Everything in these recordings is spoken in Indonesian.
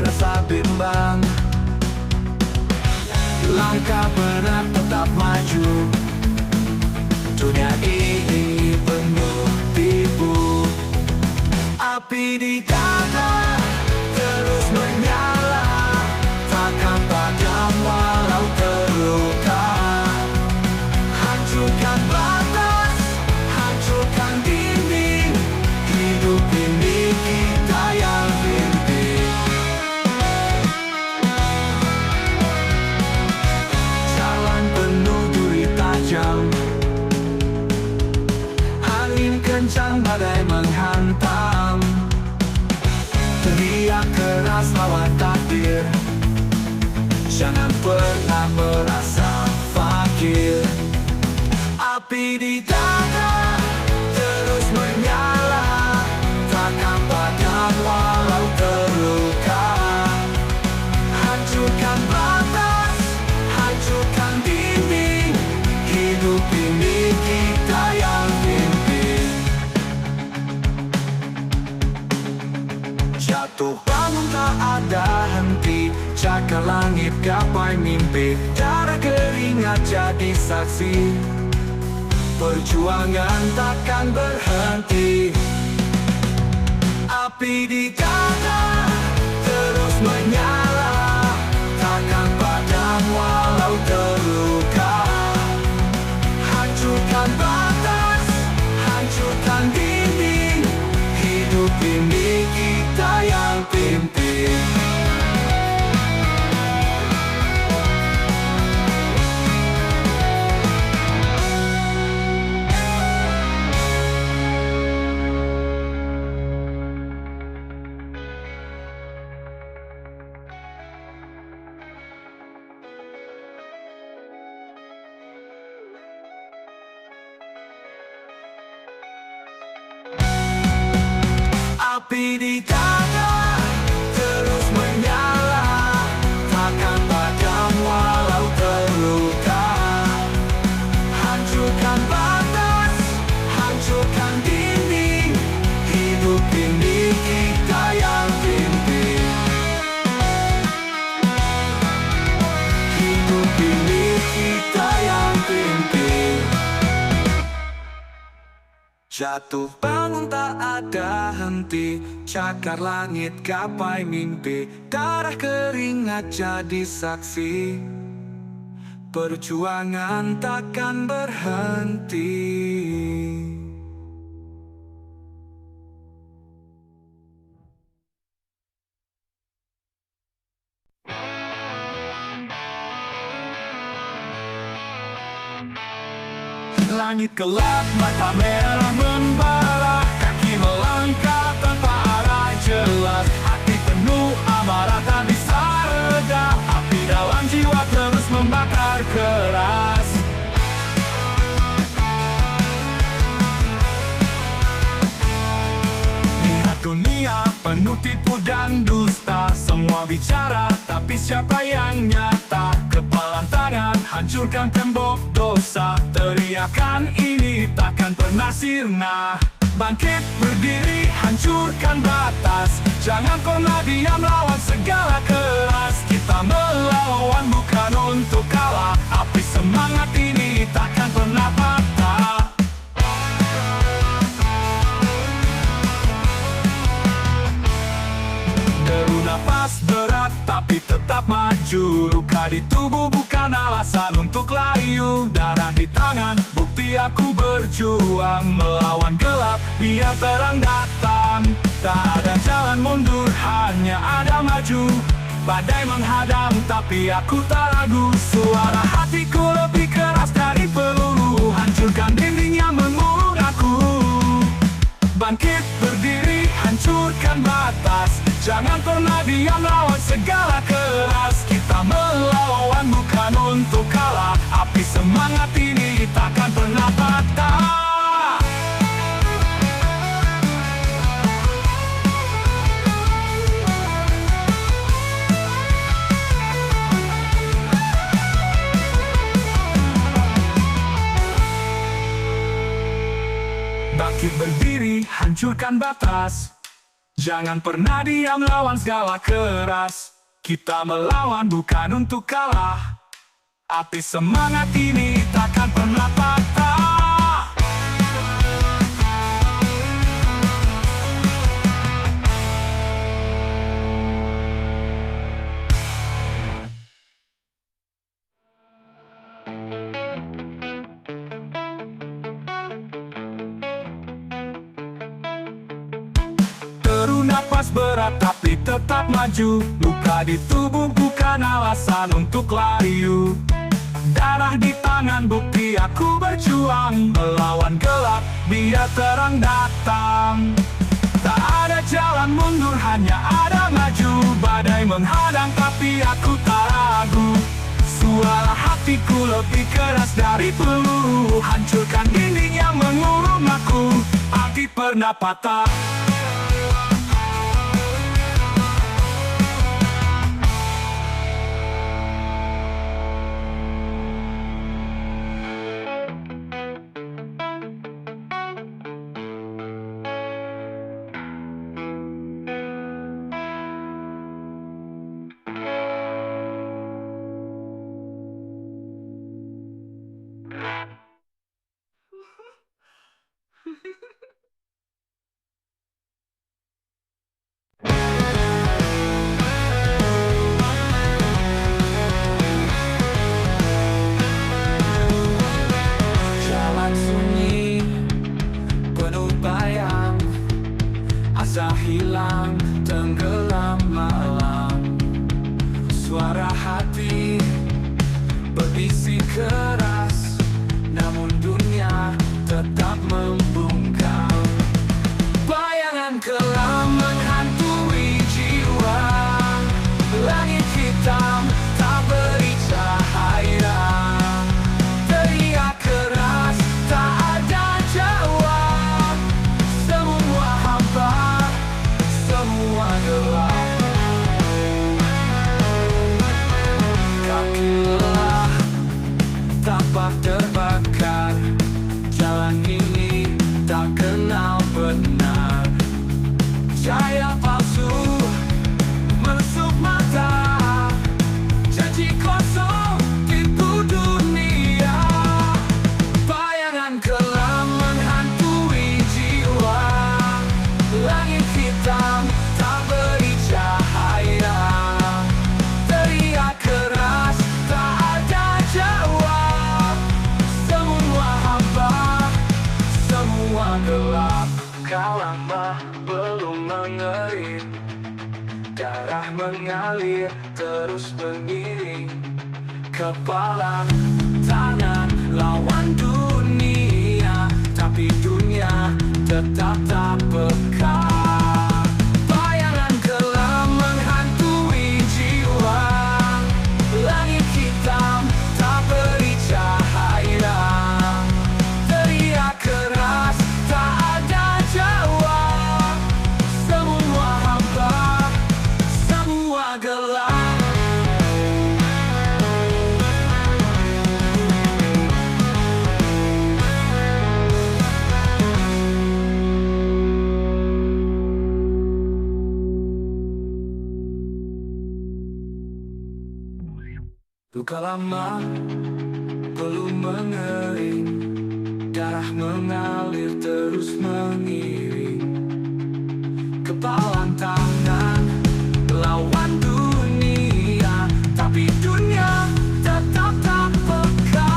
rasa bimbang. Langkah berat tetap maju. Dunia ini penuh tipu. Api di dada terus menyala, takkan padam walau terluka. Hancurkan batas, hancurkan dinding. Hidup ini kita yang pimpin. Jalan penuh duri tajam, angin kencang badai menghantam. Teriak keras lawan takdir, jangan pernah merasa fakir. Api di dada terus menyala, takkan padam walau terluka. Hancurkan batas, hancurkan dinding. Hidup ini kita yang pimpin. Jatuh bangun tak ada henti, cakar langit gapai mimpi. Darah keringat jadi saksi, perjuangan takkan berhenti. Api di dada terus menyala, takkan padam walau terluka. Hancurkan batas, hancurkan dinding. Hidup ini kita yang pimpin. Api di dada terus menyala, takkan padam walau terluka. Hancurkan batas, hancurkan dinding. Hidup ini kita yang pimpin. Hidup ini kita yang pimpin. Jatuh bangun tak ada henti, cakar langit gapai mimpi. Darah keringat jadi saksi, perjuangan takkan berhenti. Langit gelap, mata merah membara, kaki melangkah tanpa arah jelas. Hati penuh amarah tak bisa reda, api dalam jiwa terus membakar keras. Lihat dunia penuh tipu dan dusta, semua bicara tapi siapa yang nyata? Kepalan tangan hancurkan tembok dosa, teriakan ini takkan pernah sirna. Bangkit berdiri hancurkan batas, jangan pernah diam lawan segala keras. Kita melawan bukan untuk kalah, api semangat ini takkan pernah patah. Deru nafas berat tapi tetap maju, luka di tubuh bukan alasan untuk layu. Darah di tangan bukti aku berjuang, melawan gelap biar terang datang. Tak ada jalan mundur, hanya ada maju. Badai menghadang tapi aku tak ragu, suara hatiku lebih keras dari peluru. Hancurkan dinding yang mengurung aku, bangkit berdiri hancurkan batas, jangan pernah diam lawan segala keras. Kita melawan bukan untuk kalah, api semangat ini takkan pernah patah. Bangkit berdiri, hancurkan batas, Jangan pernah diam lawan segala keras. Kita melawan bukan untuk kalah. Api semangat ini takkan pernah patah. Teru napas berat tapi tetap maju. Luka di tubuh bukan alasan untuk layu. Darah di tangan bukti aku berjuang. Melawan gelap biar terang datang. Tak ada jalan mundur hanya ada maju. Badai menghadang tapi aku tak ragu. Suara hatiku lebih keras dari peluru. Hancurkan dinding yang mengurung aku. Api pernah patah. Jalan sunyi penuh bayang, asa hilang tenggelam malam. Suara hati berbisik keras, namun dunia tetap membungkam. Bayangan kelam menghantui jiwa. Langit hitam tak beri cahaya. Teriak keras tak ada jawab. Semua hampa, semua gelap. Kaki lelah, tapak terbakar. Jalan ini tak kenal benar. Cahaya palsu menusuk mata. Janji kosong tipu dunia. Bayangan kelam menghantui jiwa. Langit hitam tak beri cahaya. Teriak keras tak ada jawab. Semua hampa, semua gelap. Kau lama belum mengerit. Darah mengalir terus mengiring. Kepala tangan lawan dunia, tapi dunia tetap tak peka. Bayangan kelam menghantui jiwa. Langit hitam tak beri cahaya. Teriak keras tak ada jawab. Semua hampa, semua gelap. Luka lama belum mengering. Darah mengalir terus mengiring. Kepalan tangan lawan dunia, tapi dunia tetap tak peka.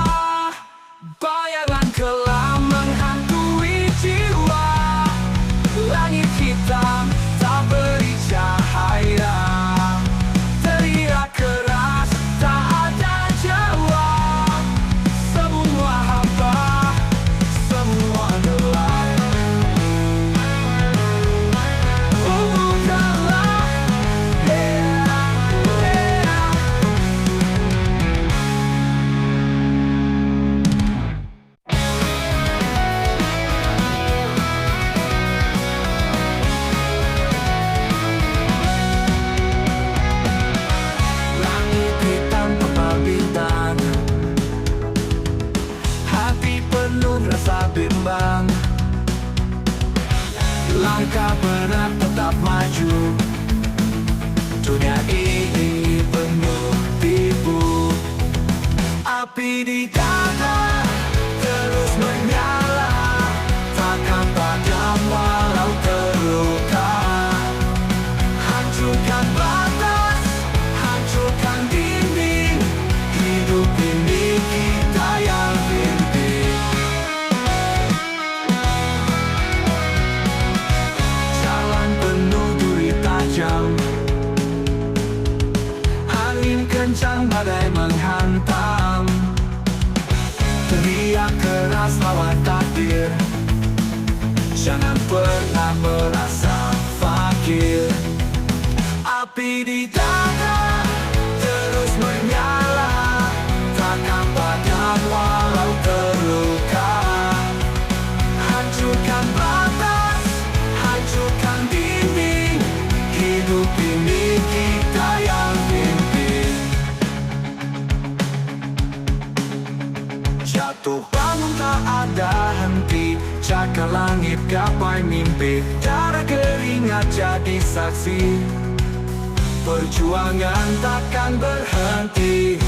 Bayangan kelam menghantui jiwa. Langit hitam tak beri cahaya. Teriak keras tak ada jawab. Semua hampa, semua gelap. Bukan di dada terus menyala, takkan padam walau terluka. Hancurkan batas, hancurkan dinding, hidup ini kita yang pimpin. Jalan penuh duri tajam, angin kencang badai menghantam, teriak keras lawan takdir. Jangan pernah merasa fakir. Api di dada terus menyala, takkan padam walau terluka. Hancurkan batas, hancurkan dinding, hidup ini kita yang pimpin. Jatuh bangun tak ada henti, cakar langit gapai mimpi, darah keringat jadi saksi. Perjuangan takkan berhenti.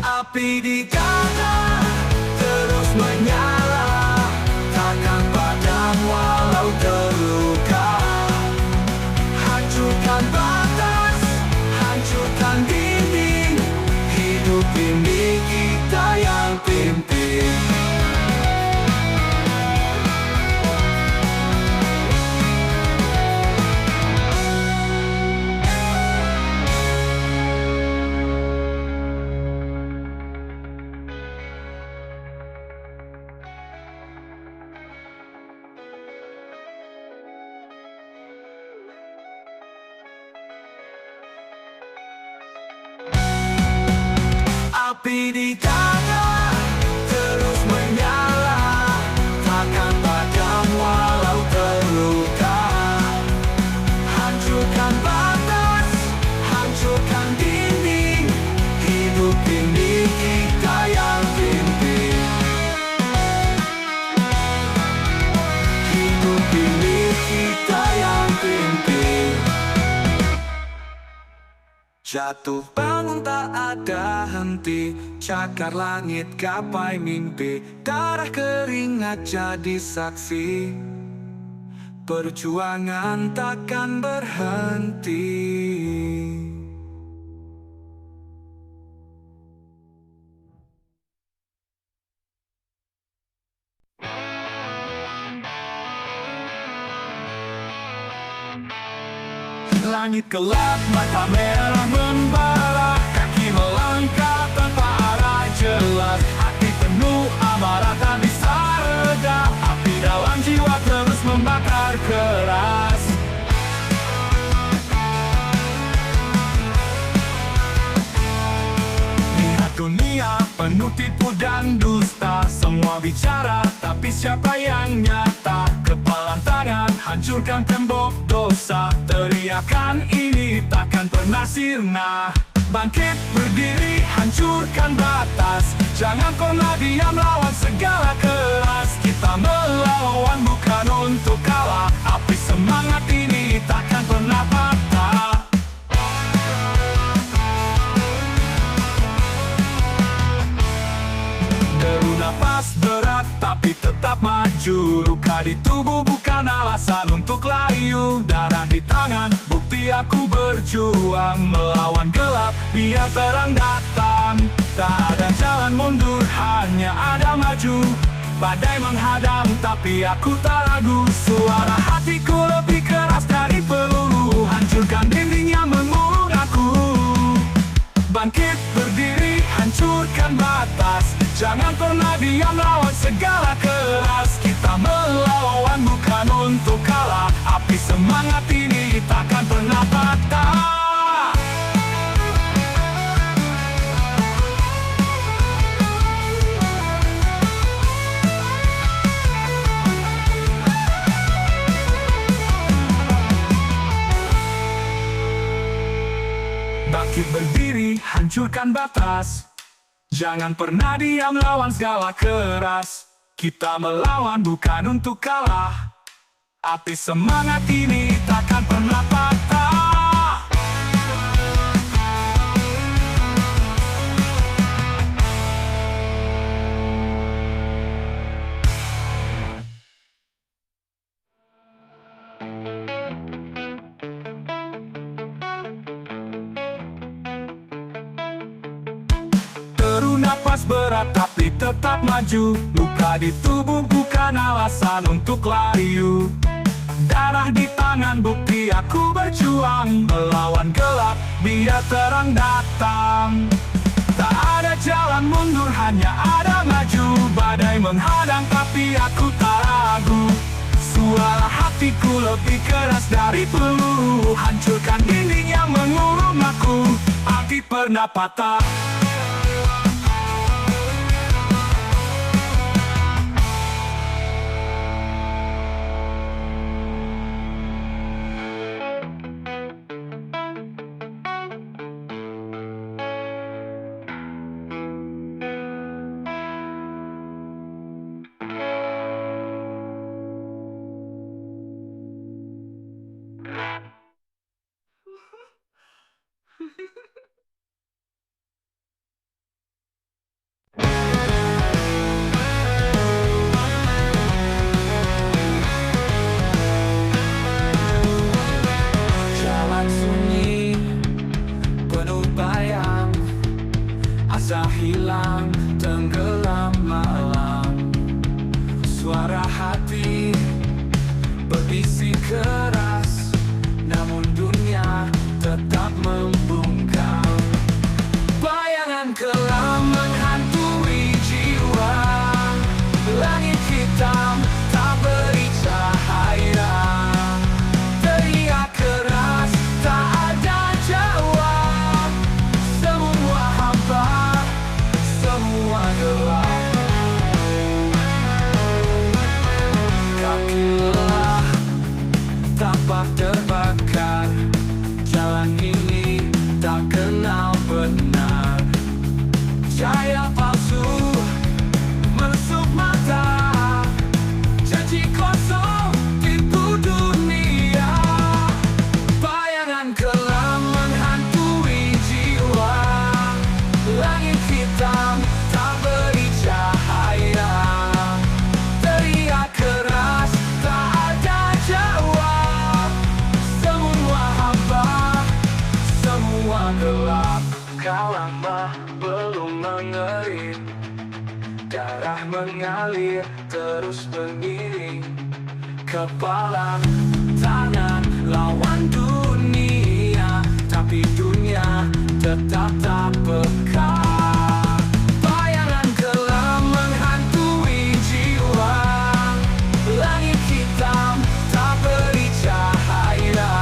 Api di dada terus menyala, takkan padam walau terluka. Hancurkan batas, hancurkan dinding, hidup ini kita yang pimpin. Api di dada terus menyala, takkan padam walau terluka. Hancurkan batas, hancurkan dinding, hidup ini kita yang pimpin. Hidup ini kita yang pimpin. Jatuh bangun tak ada henti, cakar langit gapai mimpi, darah keringat jadi saksi. Perjuangan takkan berhenti. Langit gelap, mata merah membara, kaki melangkah tanpa arah jelas. Hati penuh amarah tak bisa reda, api dalam jiwa terus membakar keras. Lihat dunia penuh tipu dan dusta, semua bicara tapi siapa yang nyata? Kepalan tangan hancurkan tembok dosa, teriakan ini takkan pernah sirna. Bangkit berdiri hancurkan batas, jangan pernah diam lawan segala keras. Kita melawan bukan untuk kalah, api semangat ini takkan pernah patah. Deru nafas berat tapi tetap maju, luka di tubuh bukan alasan untuk layu. Darah di tangan, bukti aku berjuang melawan gelap, biar terang datang. Tak ada jalan mundur, hanya ada maju. Badai menghadang, tapi aku tak ragu. Suara hatiku lebih keras dari peluru, hancurkan dinding yang mengurung aku. Bangkit berdiri, hancurkan batas, jangan pernah diam lawan segala keras. Kita melawan bukan untuk kalah, api semangat ini takkan pernah patah. Bangkit berdiri, hancurkan batas, jangan pernah diam lawan segala keras. Kita melawan bukan untuk kalah, api semangat ini takkan pernah patah. napas berat tapi tetap maju. Luka di tubuh bukan alasan untuk layu. Darah di tangan bukti aku berjuang. Melawan gelap biar terang datang. Tak ada jalan mundur, hanya ada maju. Badai menghadang tapi aku tak ragu. Suara hatiku lebih keras dari peluru. Hancurkan dinding yang mengurung aku. Hati pernah patah. Asa hilang, tenggelam malam. Suara hati berbisik keras, namun dunia tetap membungkam. Bayangan kelam menghantui jiwa. Langit hitam tak beri cahaya. Teriak keras, tak ada jawab. Semua hampa, semua gelap. Kaki lelah, tapak terbakar. Jalan ini tak kenal benar. Cahaya palsu menusuk mata. Janji kosong tipu dunia. Bayangan kelam menghantui jiwa. Langit hitam tak beri cahaya. Teriak keras, tak ada jawab. Semua hampa, semua gelap. Kau lama belum mengerin. Darah mengalir terus mengiring. Kepala tangan lawan dunia, tapi dunia tetap tak peka. Bayangan kelam menghantui jiwa. Langit hitam tak beri cahaya.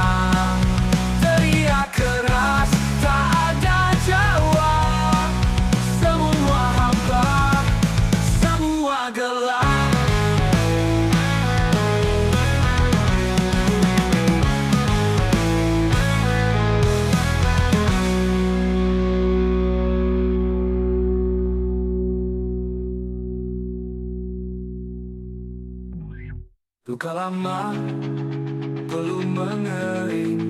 Teriak keras, tak ada jawab. Semua hampa, semua gelap. Luka lama belum mengering.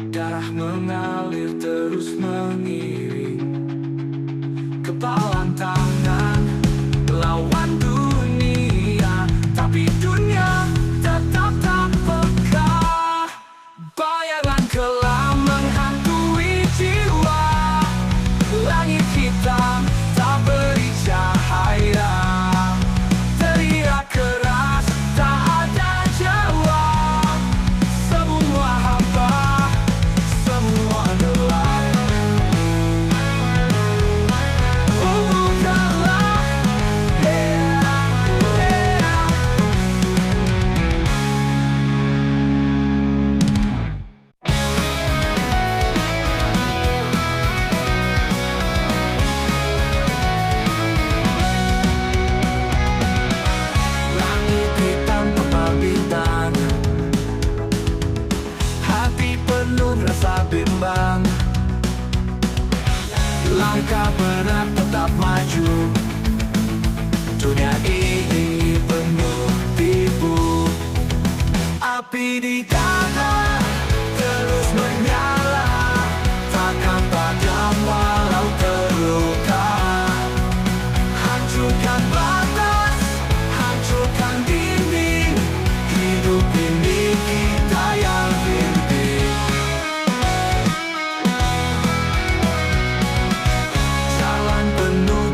Darah mengalir terus mengiring. Kepalan tangan lawan dunia, tapi dunia tetap tak peka. Bayangan kelam menghantui jiwa. Langit hitam tak beri cahaya. Teriak keras, tak ada jawab. Semua hampa, semua gelap. Gelap, langit hitam tanpa bintang. Hati penuh rasa bimbang. Langkah berat tetap maju. Dunia ini penuh tipu. Api di dada terus menyala. Takkan padam walau terluka. Hancurkan batas, hancurkan dinding. Hidup ini kita yang pimpin. Jalan penuh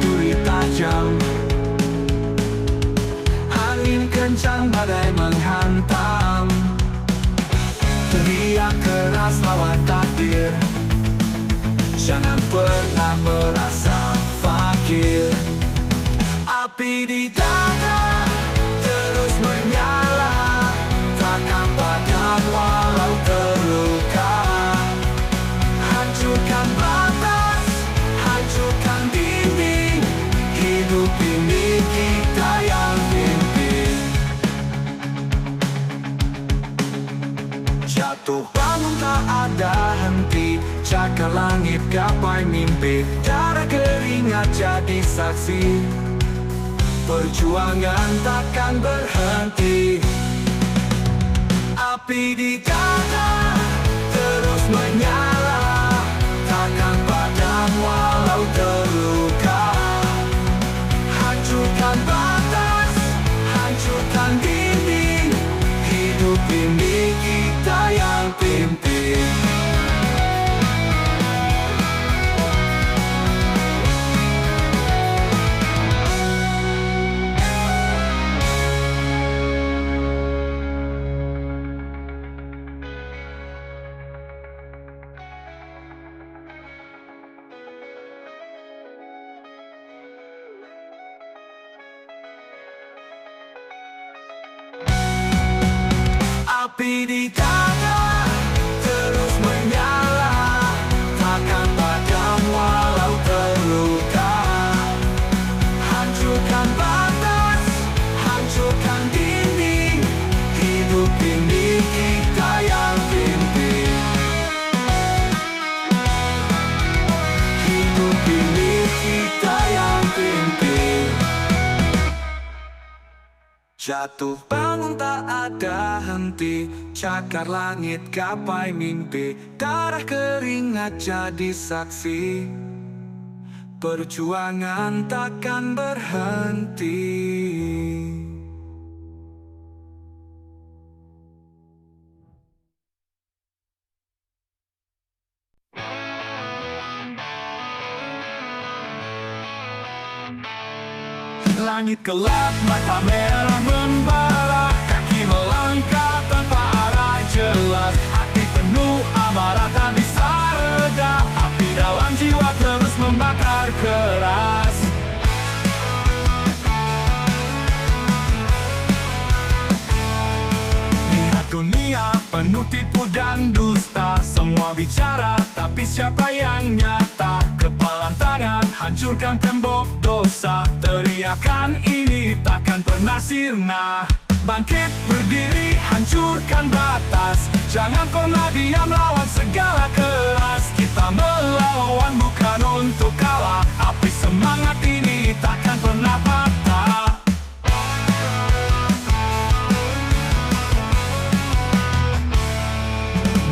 Jangan pernah merasa fakir. Api di dada terus menyala, takkan padam walau terluka. Hancurkan batas, hancurkan dinding, hidup ini kita yang pimpin. Jatuh bangun tak ada henti, cakar langit gapai mimpi, darah keringat jadi saksi. Perjuangan takkan berhenti. Api di dada terus menyala, takkan padam walau terluka. Hancurkan batas, hancurkan dinding, hidup ini kita yang pimpin. Api di dada terus menyala, takkan padam walau terluka. Hancurkan batas, hancurkan dinding, hidup ini kita yang pimpin. Hidup ini kita yang pimpin. Jatuh bangun tak ada henti, cakar langit gapai mimpi, darah keringat jadi saksi. Perjuangan takkan berhenti. Langit gelap, mata merah membara, kaki melangkah tanpa arah jelas. Hati penuh amarah tak bisa reda, api dalam jiwa terus membakar keras. Lihat dunia penuh tipu dan dusta, semua bicara tapi siapa yang nyata? Kepalan tangan hancurkan tembok dosa, teriakan ini takkan pernah sirna. Bangkit berdiri hancurkan batas, jangan pernah diam lawan segala keras. Kita melawan bukan untuk kalah, api semangat ini takkan pernah patah.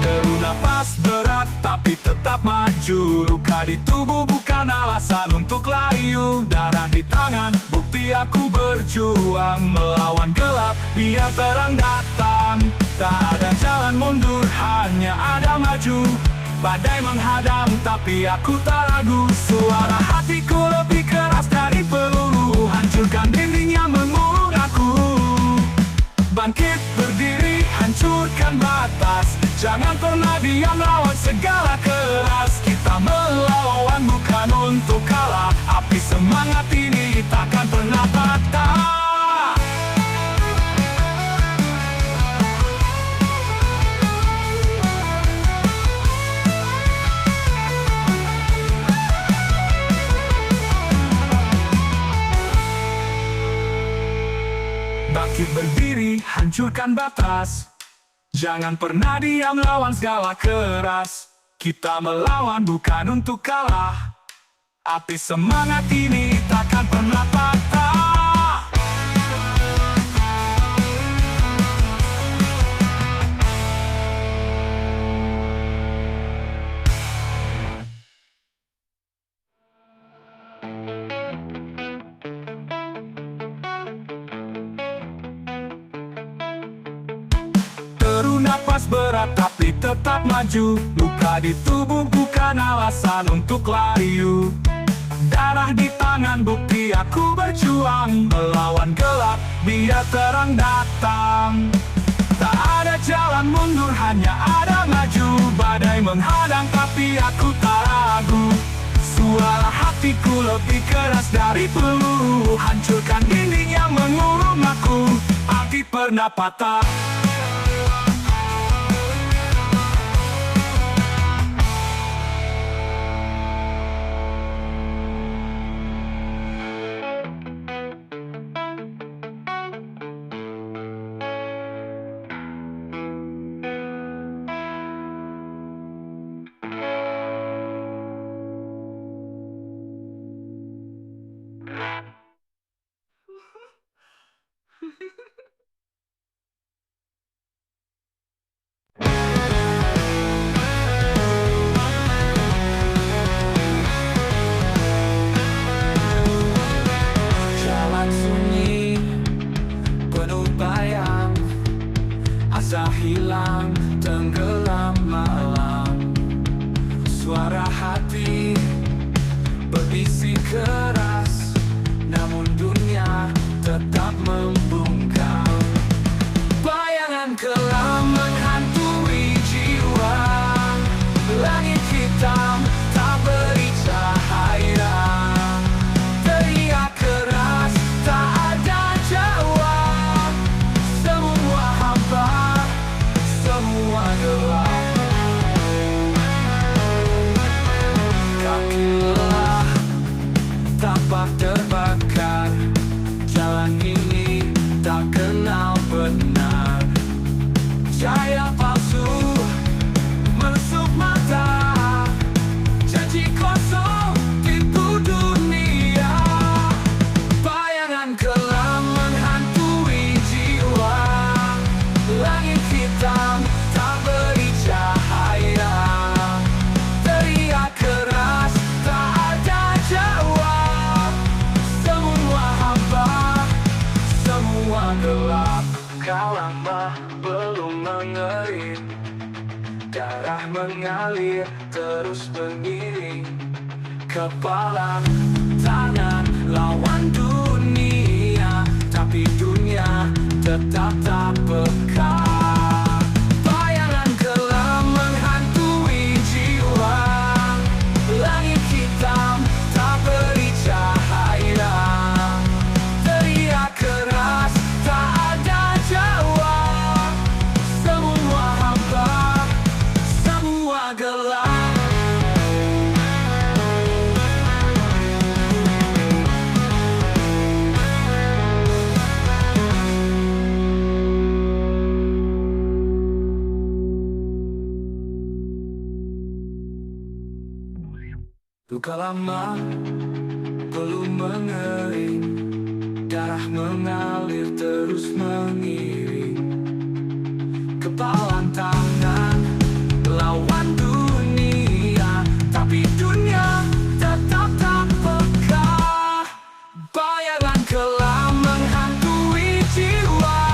Deru nafas berat tapi tetap maju, luka di tubuh bukan alasan untuk layu. Darah di tangan bukti aku berjuang, melawan gelap biar terang datang. Tak ada jalan mundur, hanya ada maju. Badai menghadang tapi aku tak ragu, suara hatiku lebih keras dari peluru, hancurkan dinding yang mengurung aku. Bangkit berdiri hancurkan batas, jangan pernah diam lawan segala keras. Kita melawan bukan untuk kalah, api semangat ini takkan pernah patah. Bangkit berdiri hancurkan batas, jangan pernah diam lawan segala keras. Kita melawan bukan untuk kalah, api semangat ini takkan pernah patah. Napas berat tapi tetap maju, luka di tubuh bukan alasan untuk layu. Darah di tangan bukti aku berjuang, melawan gelap biar terang datang. Tak ada jalan mundur, hanya ada maju. Badai menghadang tapi aku tak ragu. Suara hatiku lebih keras dari peluru. Hancurkan dinding yang mengurung aku. Api pernah patah. Jalan sunyi penuh bayang, asa hilang tenggelam malam. Suara hati berbisik keras, namun dunia tetap membungkam. Bayangan kelam menghantui jiwa. Langit hitam tak beri cahaya. Teriak keras tak ada jawab. Semua hampa, semua gelap. Kaki lelah, tapak terbakar. Jalan ini tak kenal benar. Cahaya palsu menusuk mata. Janji kosong tipu dunia. Bayangan kelam menghantui jiwa. Langit hitam tak beri cahaya. Teriak keras tak ada jawab. Semua hampa, semua gelap. Kau lama belum mengerit. Darah mengalir terus mengiring. Kepala tangan lawan dunia, tapi dunia tetap tak peka. Bayangan kelam menghantui jiwa. Langit hitam tak beri cahaya. Teriak keras tak ada jawab. Semua hampa, semua gelap. Luka lama belum mengering. Darah mengalir terus mengiring. Kepalan tangan lawan dunia, tapi dunia tetap tak peka. Bayangan kelam menghantui jiwa.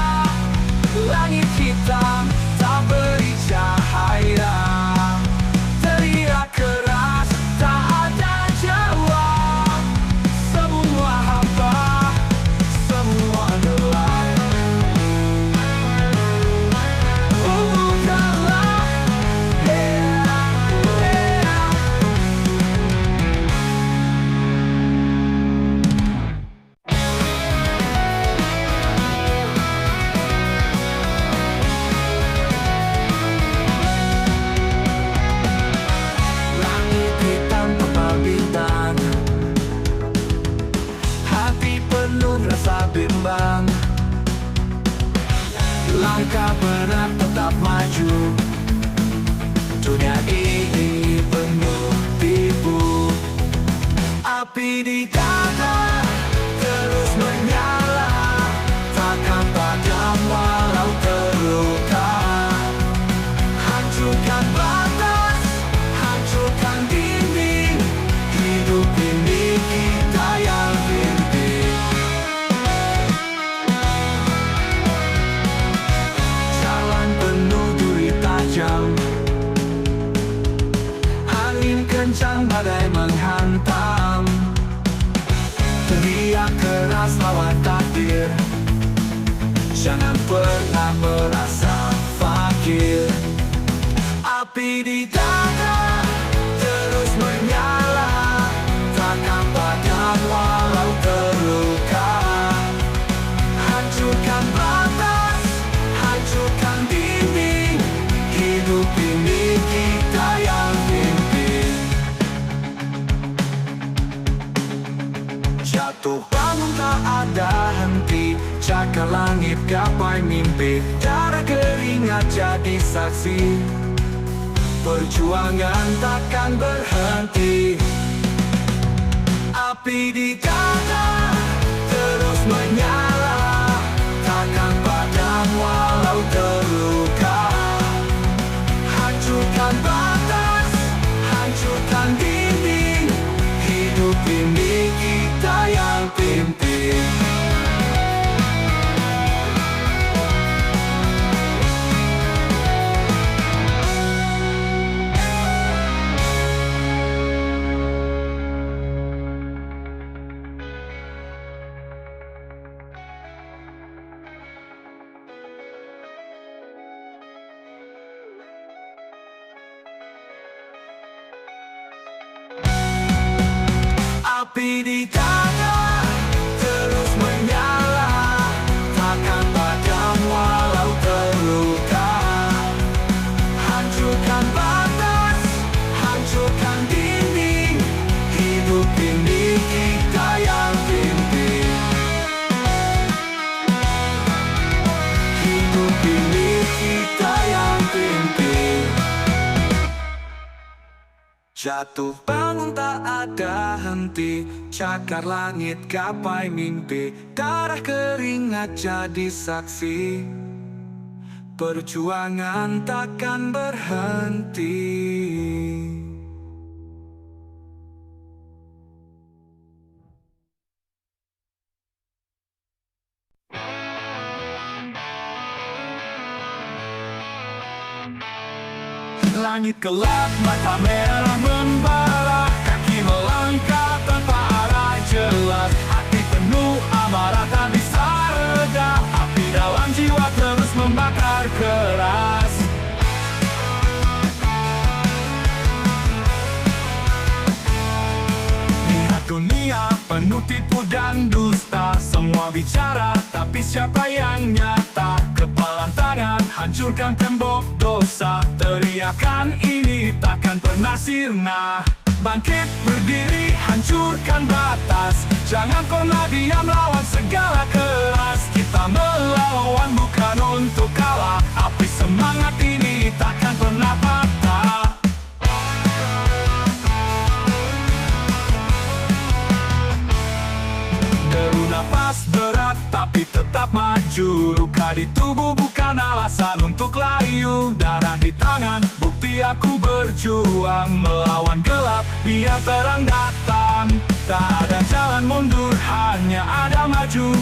Langit hitam tak beri cahaya. Teriak keras tak ada jawab. Semua hampa, semua gelap. Gelap, langit hitam tebal bintang. Hati penuh rasa bimbang. Langkah berat tetap maju. Dunia ini penuh tipu. Api di dada terus menyala. Takkan padam walau terluka. Hancurkan batas, hancurkan dinding. Hidup ini kita yang pimpin. Jalan penuh duri tajam. Angin kencang badai menghantam. Teriak keras lawan takdir. Jangan pernah merasa di dada terus menyala, takkan padam walau terluka. Hancurkan batas, hancurkan dinding, hidup ini kita yang pimpin. Jatuh bangun tak ada henti, cakar langit gapai mimpi, darah keringat jadi saksi. Perjuangan takkan berhenti. Api di dada terus menyala, takkan padam walau terluka. Hancurkan batas, hancurkan dinding, hidup ini kita yang pimpin. Api di dada terus menyala, takkan padam walau terluka. Hancurkan batas, hancurkan dinding, hidup ini kita yang pimpin. Hidup ini kita yang pimpin. Jatuh bangun tak ada henti, cakar langit gapai mimpi, darah keringat jadi saksi. Perjuangan takkan berhenti. Langit gelap, mata merah membara, kaki melangkah tanpa arah jelas. Hati penuh amarah tak bisa reda, api dalam jiwa terus membakar keras. Lihat dunia penuh tipu dan dusta, semua bicara tapi siapa yang nyata? Kepalan tangan hancurkan tembok dosa, teriakan ini takkan pernah sirna. Bangkit berdiri hancurkan batas, jangan pernah diam lawan segala keras. Kita melawan bukan untuk kalah, api semangat ini takkan pernah patah. Deru nafas berat tapi tetap maju, luka di tubuh bukan alasan untuk layu. Darah di tangan bukti aku berjuang, melawan gelap biar terang datang. Tak ada jalan mundur, hanya ada maju.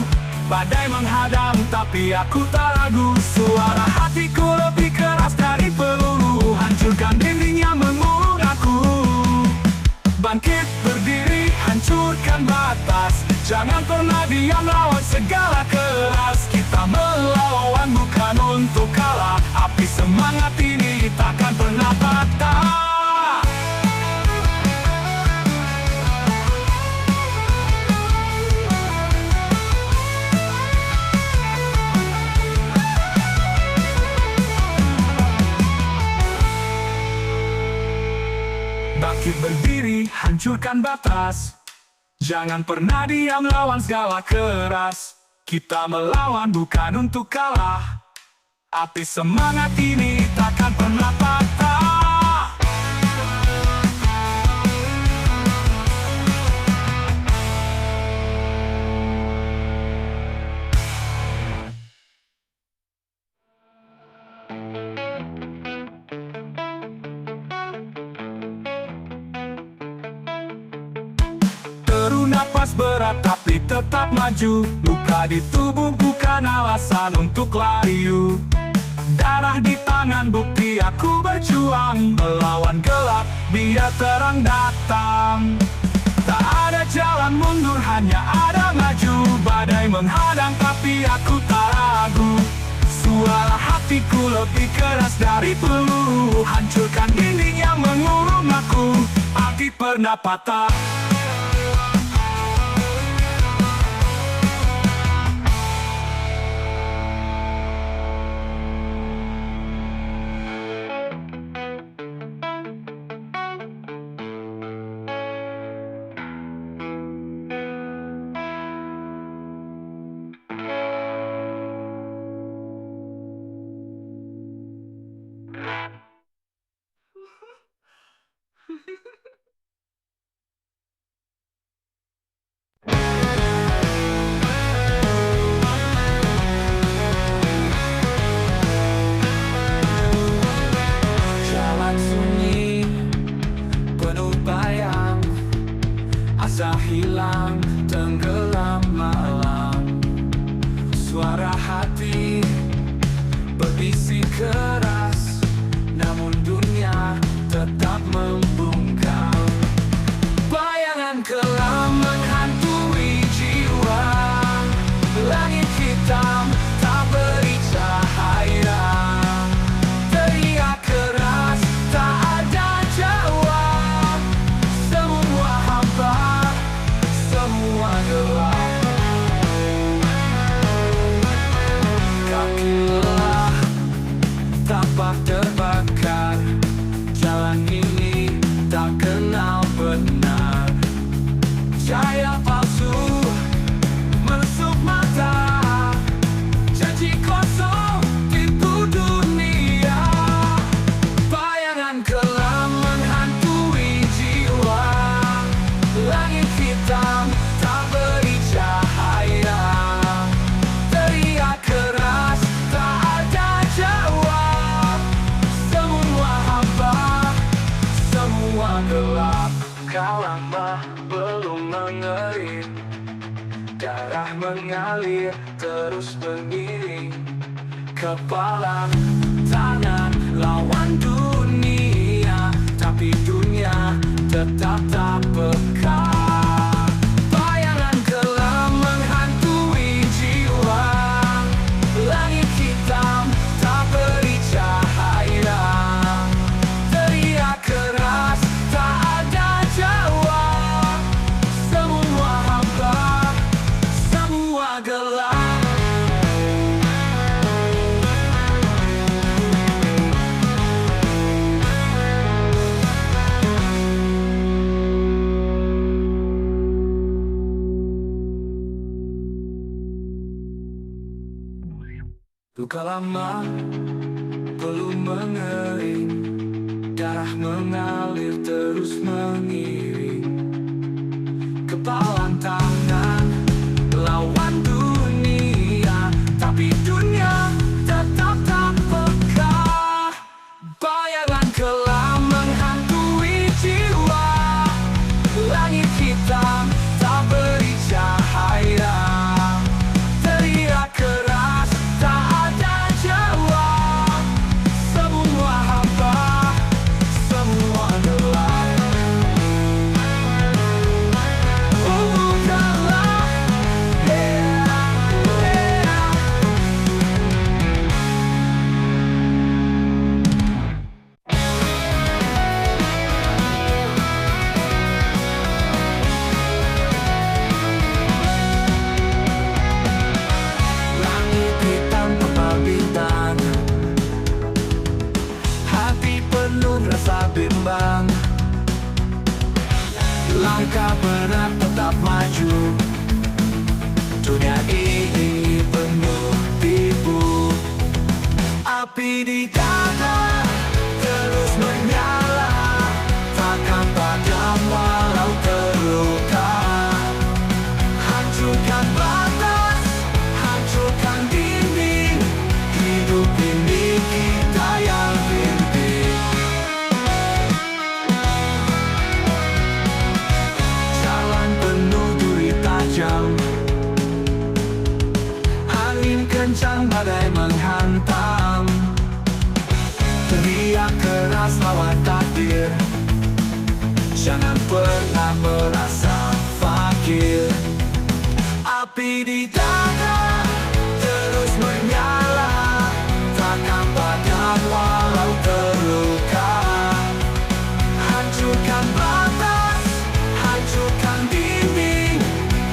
Badai menghadang tapi aku tak ragu, suara hatiku lebih keras dari peluru, hancurkan dinding yang mengurung aku. Bangkit berdiri hancurkan batas, jangan pernah diam lawan segala keras. Kita melawan bukan untuk kalah, api semangat ini takkan pernah patah. Bangkit berdiri hancurkan batas, jangan pernah diam lawan segala keras. Kita melawan bukan untuk kalah, api semangat ini takkan pernah patah. Deru napas berat tapi tetap maju, luka di tubuh bukan alasan untuk layu. Darah di tangan bukti aku berjuang, melawan gelap biar terang datang. Tak ada jalan mundur, hanya ada maju. Badai menghadang tapi aku tak ragu, Suara hatiku lebih keras dari peluru, hancurkan dinding yang mengurung aku. Hati pernah patah, jalan sunyi penuh bayang, asa hilang tenggelam malam. Suara hati berbisik keras, namun dunia tetap membungkam. Bayangan kelam menghantui jiwa, langit hitam tak beri cahaya. Teriak keras tak ada jawab, semua hampa, semua gelap. Kaki lelah, tapak terbakar, jalan ini tak kenal benar. Cahaya palsu menusuk mata, janji kosong tipu dunia. Bayangan kelam menghantui jiwa, langit hitam tak beri cahaya. Teriak keras tak ada jawab, semua hampa, semua gelap. Kau lama belum mengerit, darah mengalir terus mengiring. Kepala tangan lawan dunia, tapi dunia tetap tak peka. Bayangan kelam menghantui jiwa, langit hitam tak beri cahaya. Teriak keras tak ada jawab, semua hampa, semua gelap. Luka lama belum mengering, darah mengalir terus mengiring. Kepalan tangan lawan dunia, tapi dunia tetap tak peka. Bayangan kelam menghantui jiwa, langit hitam tak beri cahaya. Teriak keras tak ada jawab, semua hampa, semua gelap. Gelap, langit hitam tanpa bintang, hati penuh rasa bimbang. Langkah berat tetap maju, dunia ini penuh tipu. Api di dada terus menyala, takkan padam walau terluka. Hancurkan batas, hancurkan dinding, hidup ini kita yang pimpin. Jalan penuh duri tajam, angin kencang badai menghantam. Teriak keras lawan takdir, jangan pernah merasa fakir. Api di dada terus menyala, Hancurkan batas, hancurkan dinding.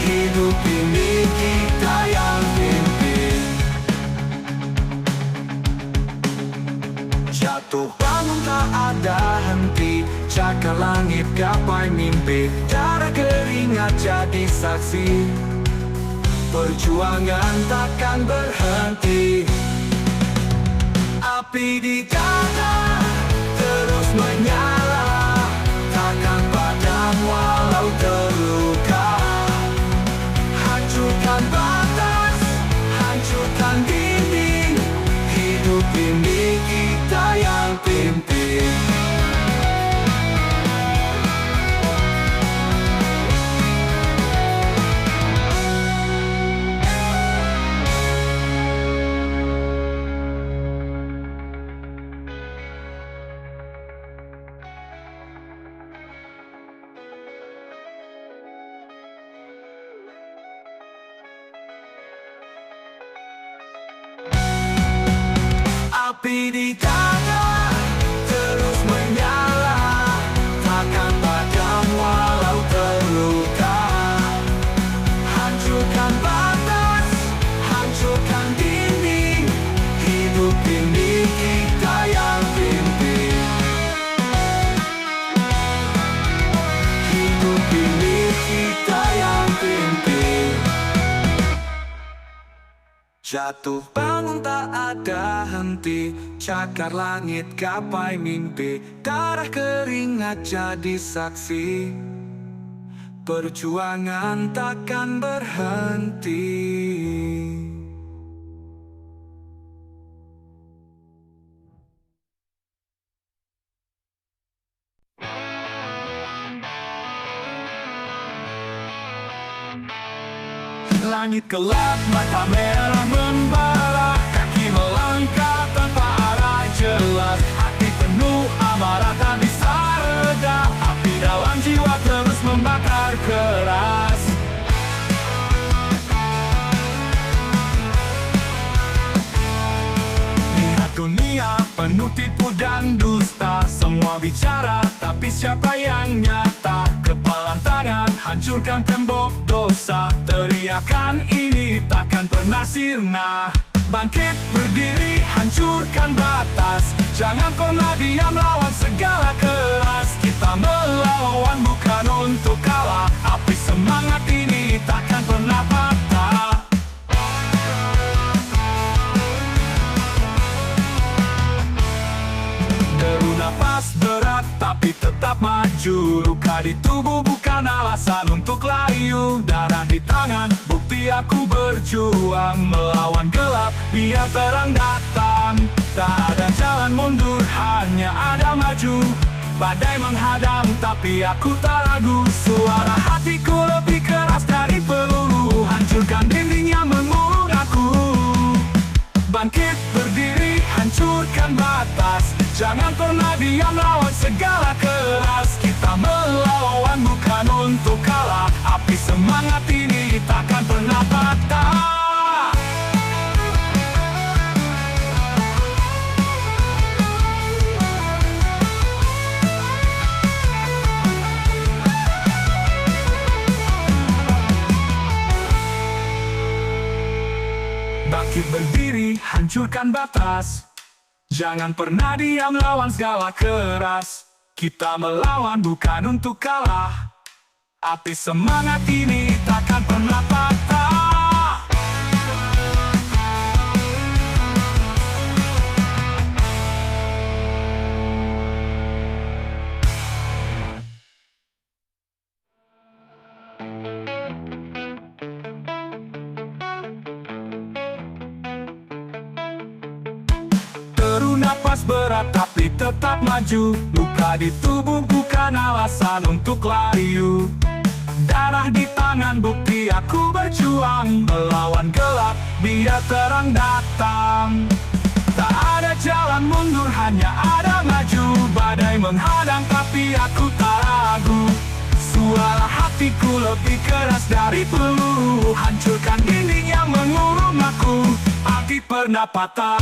Hidup ini kita yang pimpin. Jatuh bangun tak ada henti, cakar langit gapai mimpi. Darah keringat jadi saksi, perjuangan takkan berhenti. Api di dada terus menyala, takkan padam walau terluka. Hancurkan batas, hancurkan dinding. Hidup ini kita yang pimpin. Api di dada terus menyala, takkan padam walau terluka. Hancurkan batas, hancurkan dinding. Hidup ini kita yang pimpin. Hidup ini kita yang pimpin. Jatuh bangun tak ada henti, cakar langit gapai mimpi. Darah keringat jadi saksi, perjuangan takkan berhenti. Langit gelap, mata merah membara, kaki melangkah tanpa arah jelas. Hati penuh amarah tak bisa reda, api dalam jiwa terus membakar keras. Lihat dunia penuh tipu dan dusta, semua bicara tapi siapa yang nyata? Kepalan tangan hancurkan tembok dosa, teriakan ini takkan pernah sirna. Bangkit berdiri, hancurkan batas, jangan pernah diam lawan segala keras. Kita melawan bukan untuk kalah, api semangat ini takkan pernah patah. Deru nafas berat tapi tetap maju, luka di tubuh bukan alasan untuk layu. Darah di tangan, bukti aku berjuang melawan gelap, biar terang datang. Tak ada jalan mundur, hanya ada maju. Badai menghadang, tapi aku tak ragu. Suara hatiku lebih keras dari peluru, hancurkan dinding yang mengurung aku. Bangkit berdiri, hancurkan batas, jangan pernah diam lawan segala keras. Kita melawan bukan untuk kalah, api semangat ini takkan pernah patah. Bangkit berdiri, hancurkan batas, jangan pernah diam lawan segala keras. Kita melawan bukan untuk kalah, api semangat ini takkan pernah patah. Napas berat tapi tetap maju, luka di tubuh bukan alasan untuk layu. Darah di tangan, bukti aku berjuang melawan gelap, biar terang datang. Tak ada jalan mundur, hanya ada maju. Badai menghadang tapi aku tak ragu. Suara hatiku lebih keras dari peluru, hancurkan dinding yang mengurung aku. Api pernah patah,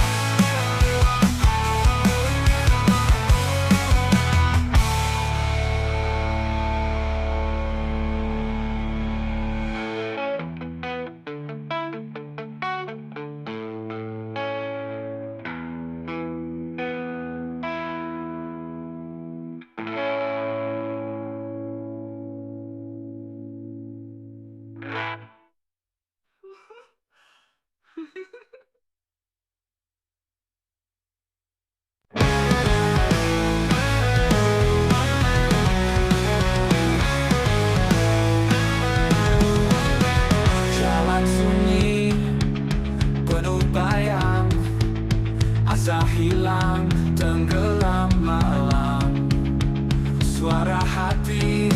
hati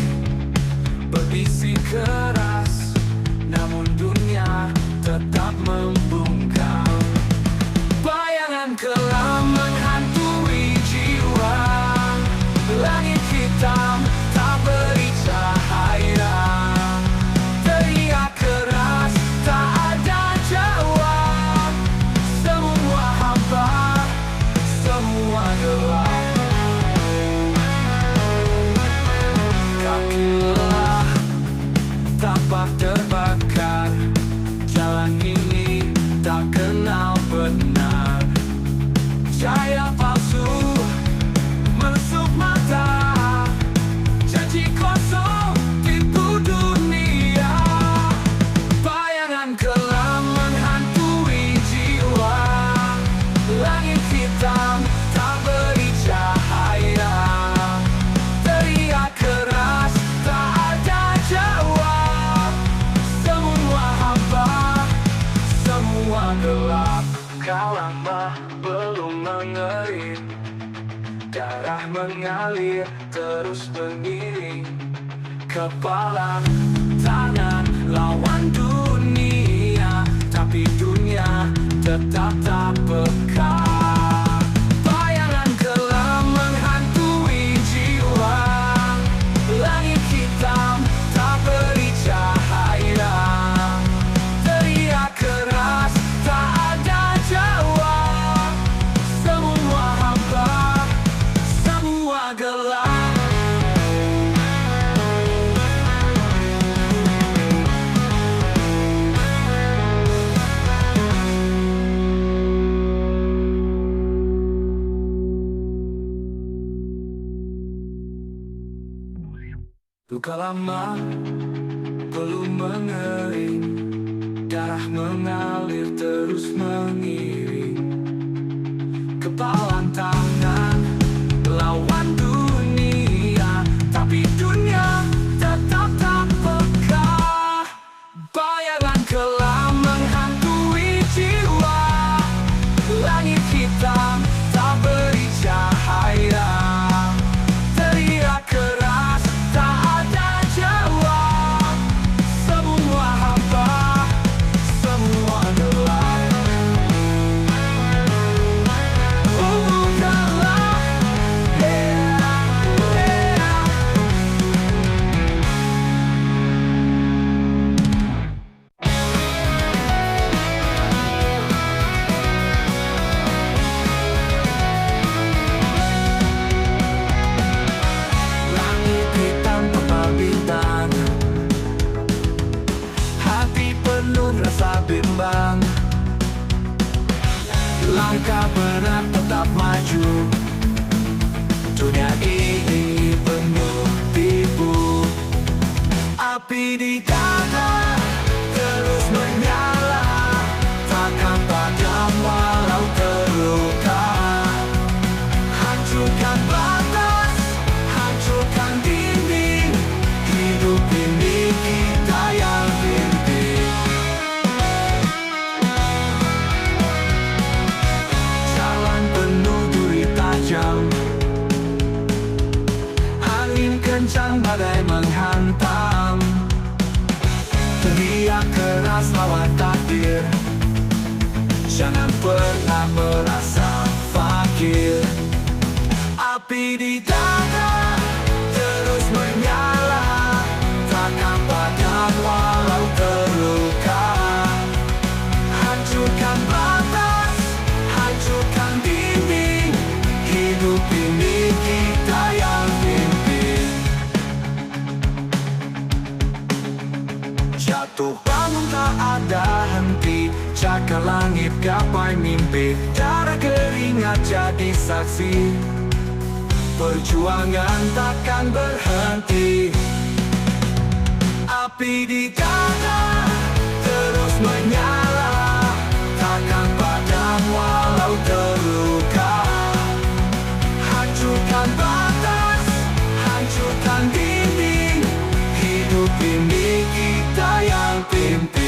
berbisik keras, namun dunia tetap membungkam. Bayangan kelam menghantui jiwa, langit hitam tak beri cahaya. Teriak keras tak ada jawab, semua hampa, semua gelap. Kaki lelah, tapak terbakar, jalan ini tak kenal benar. Cahaya palsu menusuk mata, janji kosong tipu dunia. Bayangan kelam menghantui jiwa, langit hitam tak beri cahaya. Teriak keras tak ada jawab, semua hampa, semua gelap. Kau lama belum mengerit, darah mengalir terus mengiring. Kepala tangan lawan dunia, tapi dunia tetap tak peka. Bayangan kelam menghantui jiwa, langit hitam tak beri cahaya. Teriak keras tak ada jawab, semua hampa, semua gelap. Luka lama belum mengering, darah mengalir terus mengiring. Kepalan tangan lawan dunia, tapi dunia tetap tak peka. Bayangan kelam menghantui jiwa, langit hitam tak beri cahaya. Teriak keras tak ada jawab, semua hampa, semua gelap. Gelap, langit hitam tanpa bintang, hati penuh rasa bimbang. Langkah berat tetap maju, dunia ini penuh tipu. Api di dada terus menyala, takkan padam walau terluka. Hancurkan batas, hancurkan dinding, hidup ini kita yang pimpin. Jalan penuh duri tajam, angin kencang badai menghantam. Teriak keras lawan takdir, jangan pernah merasa fakir. Api di dada terus menyala, takkan padam walau terluka. Hancurkan batas, hancurkan dinding, hidup ini kita yang pimpin. Jatuh bangun tak ada henti, jaga langit gapai mimpi. Darah keringat jadi saksi, perjuangan takkan berhenti. Api di dada terus menyala, takkan padam walau terluka. Hancurkan batas, hancurkan dinding, hidup ini kita yang pimpin.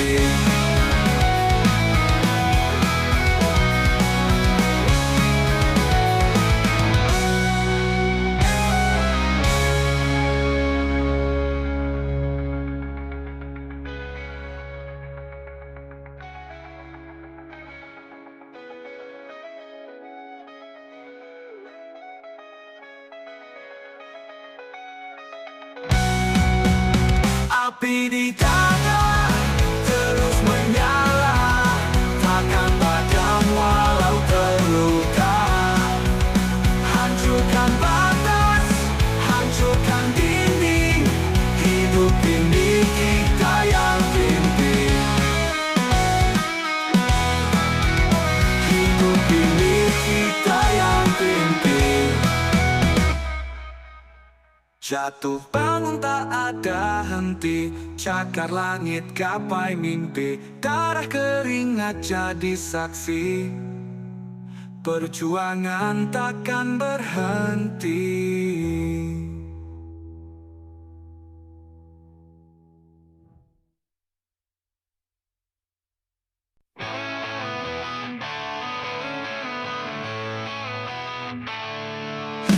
Api di tangan terus menyala, takkan padam walau terluka. Hancurkan batas, hancurkan dinding, hidup ini kita yang pimpin. Hidup ini kita yang pimpin. Jatuh bangun tak ada henti, cakar langit gapai mimpi, darah keringat jadi saksi, perjuangan takkan berhenti.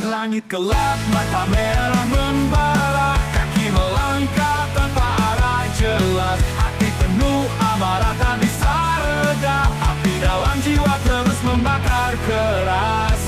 Langit gelap, mata merah membara, kaki melangkah tanpa arah jelas. Hati penuh amarah tak bisa reda, api dalam jiwa terus membakar keras.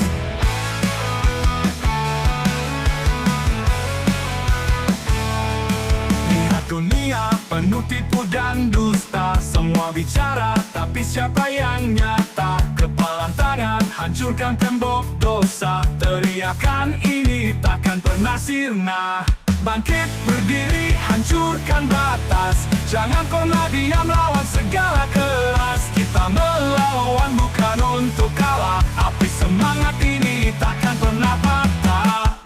Lihat dunia penuh tipu dan dusta, semua bicara tapi siapa yang nyata? Kepalan tangan hancurkan tembok dosa, teriakan ini takkan pernah sirna. Bangkit berdiri hancurkan batas, jangan pernah diam lawan segala keras. Kita melawan bukan untuk kalah, api semangat ini takkan pernah patah.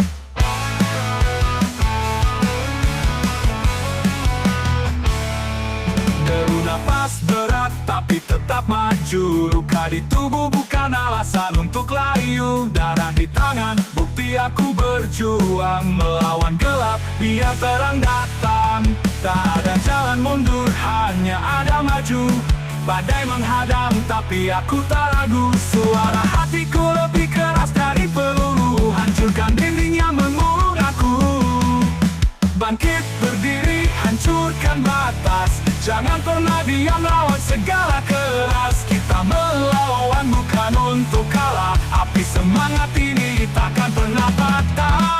Deru napas berat tapi tetap maju, luka di tubuh bukan alasan untuk layu. Darah di tangan bukti aku berjuang, melawan gelap biar terang datang. Tak ada jalan mundur, hanya ada maju. Badai menghadang tapi aku tak ragu, suara hatiku lebih keras dari peluru, hancurkan dinding yang mengurung aku. Bangkit berdiri hancurkan batas, jangan pernah diam lawan segala keras. Kita melawan bukan untuk kalah, api semangat ini takkan pernah patah.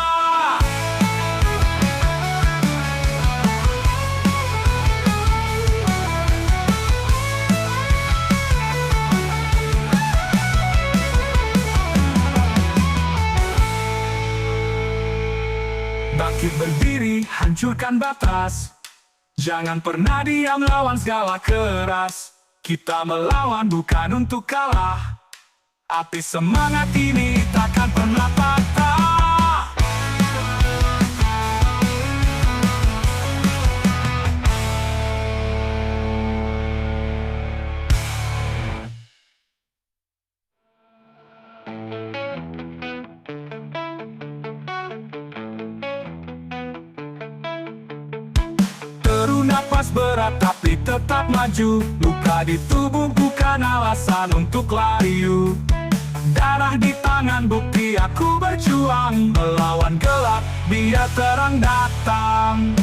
Bangkit berdiri hancurkan batas, jangan pernah diam lawan segala keras. Kita melawan bukan untuk kalah, api semangat ini takkan pernah patah. Napas berat tapi tetap maju, luka di tubuh bukan alasan untuk layu. Darah di tangan bukti aku berjuang, melawan gelap biar terang datang.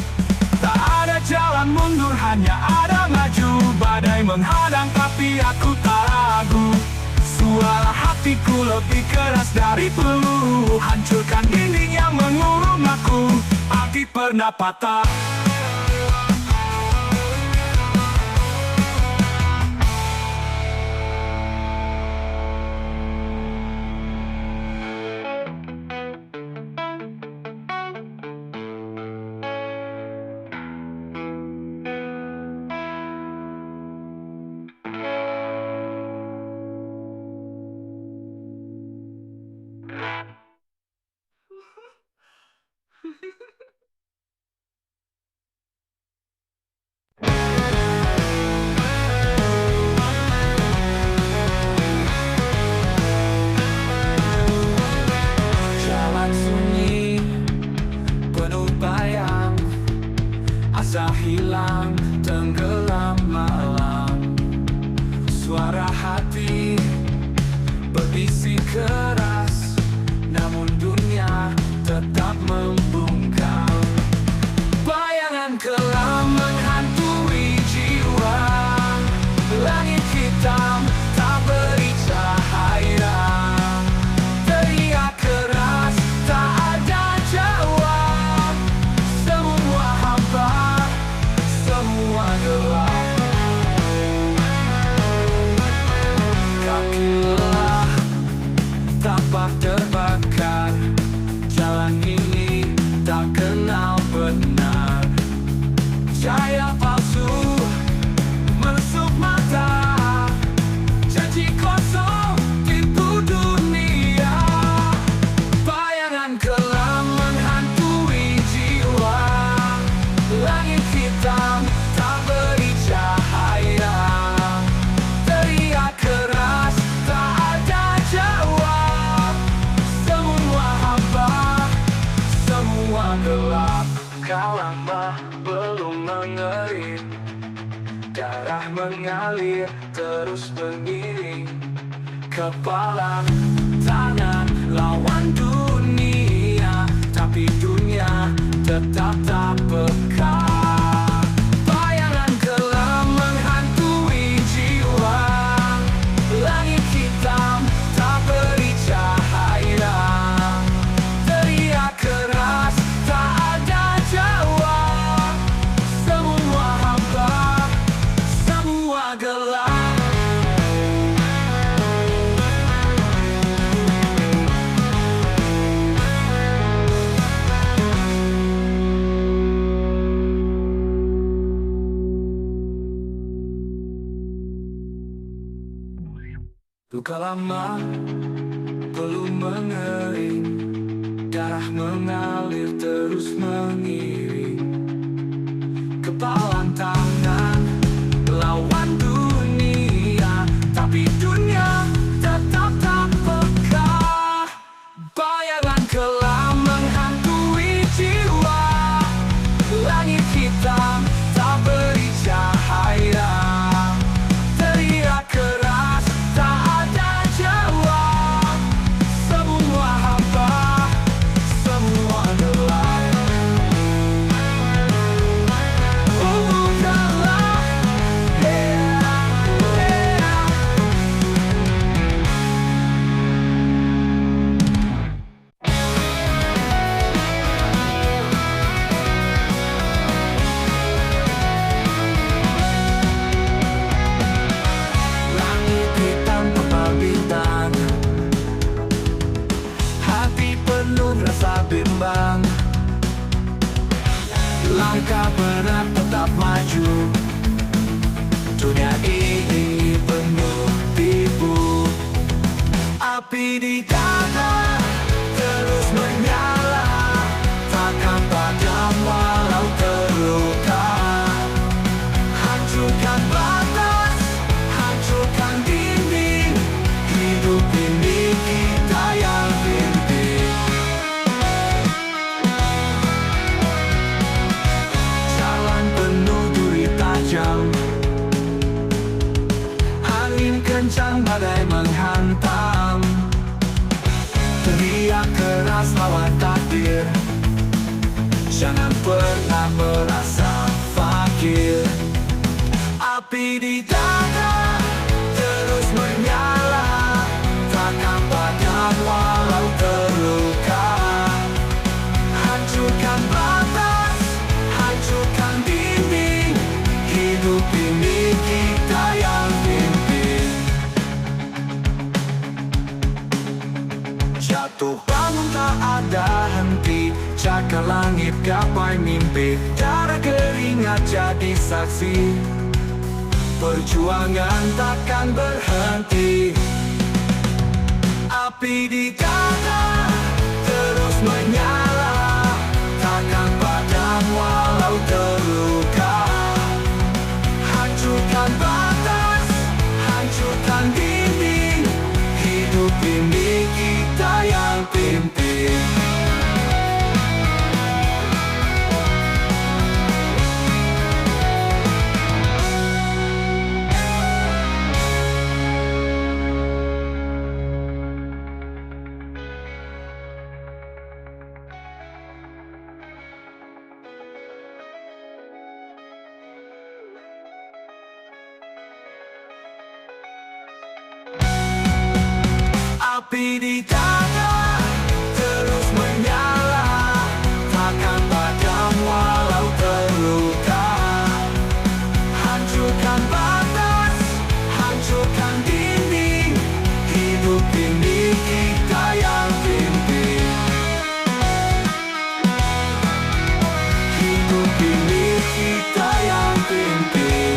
Tak ada jalan mundur, hanya ada maju. Badai menghadang tapi aku tak ragu, suara hatiku lebih keras dari peluru, hancurkan dinding yang mengurung aku. Api pernah patah, asa hilang, tenggelam malam. Suara hati berbisik keras, namun dunia tetap membungkam. Bayangan kelam menghantui jiwa, langit hitam tak beri cahaya. Teriak keras tak ada jawab, semua hampa luka lama belum mengering, darah mengalir terus mengiring. Kepala tangan lawan dunia, tapi dunia tetap tak peka. Bayangan gelap menghantui jiwa, langit hitam tak beri cahaya. Teriak keras tak ada jawab, semua hampa, semua gelap. Luka lama belum mengering, darah mengalir terus mengiring. Kepalan tangan lawan dunia, tapi dunia tetap tak peka. Bayangan gelap menghantui jiwa, langit hitam tak beri cahaya. Teriak keras tak ada jawab, semua hampa, semua gelap. Gelap, yeah, yeah. Langit hitam tanpa bintang, hati penuh rasa bimbang. Langkah berat tetap maju, dunia ini penuh tipu. Api di dada terus menyala, takkan padam walau terluka. Hancurkan batas, hancurkan dinding, hidup ini kita yang pimpin. Jalan penuh duri tajam, angin kencang badai menghantam. Teriak keras lawan takdir, jangan pernah merasa fakir. Api di dada terus menyala, takkan padam walau terluka. Hancurkan batas, hancurkan dinding, hidup ini kita yang pimpin. Jatuh bangun tak ada henti, cakar langit gapai mimpi. Darah keringat jadi saksi, perjuangan takkan berhenti. Api di dada terus menyala, takkan padam walau terluka. Hancurkan batas, hancurkan dinding, hidup ini kita yang pimpin. Api di dada terus menyala, takkan padam walau terluka. Hancurkan batas, hancurkan dinding, hidup ini kita yang pimpin. Hidup ini kita yang pimpin.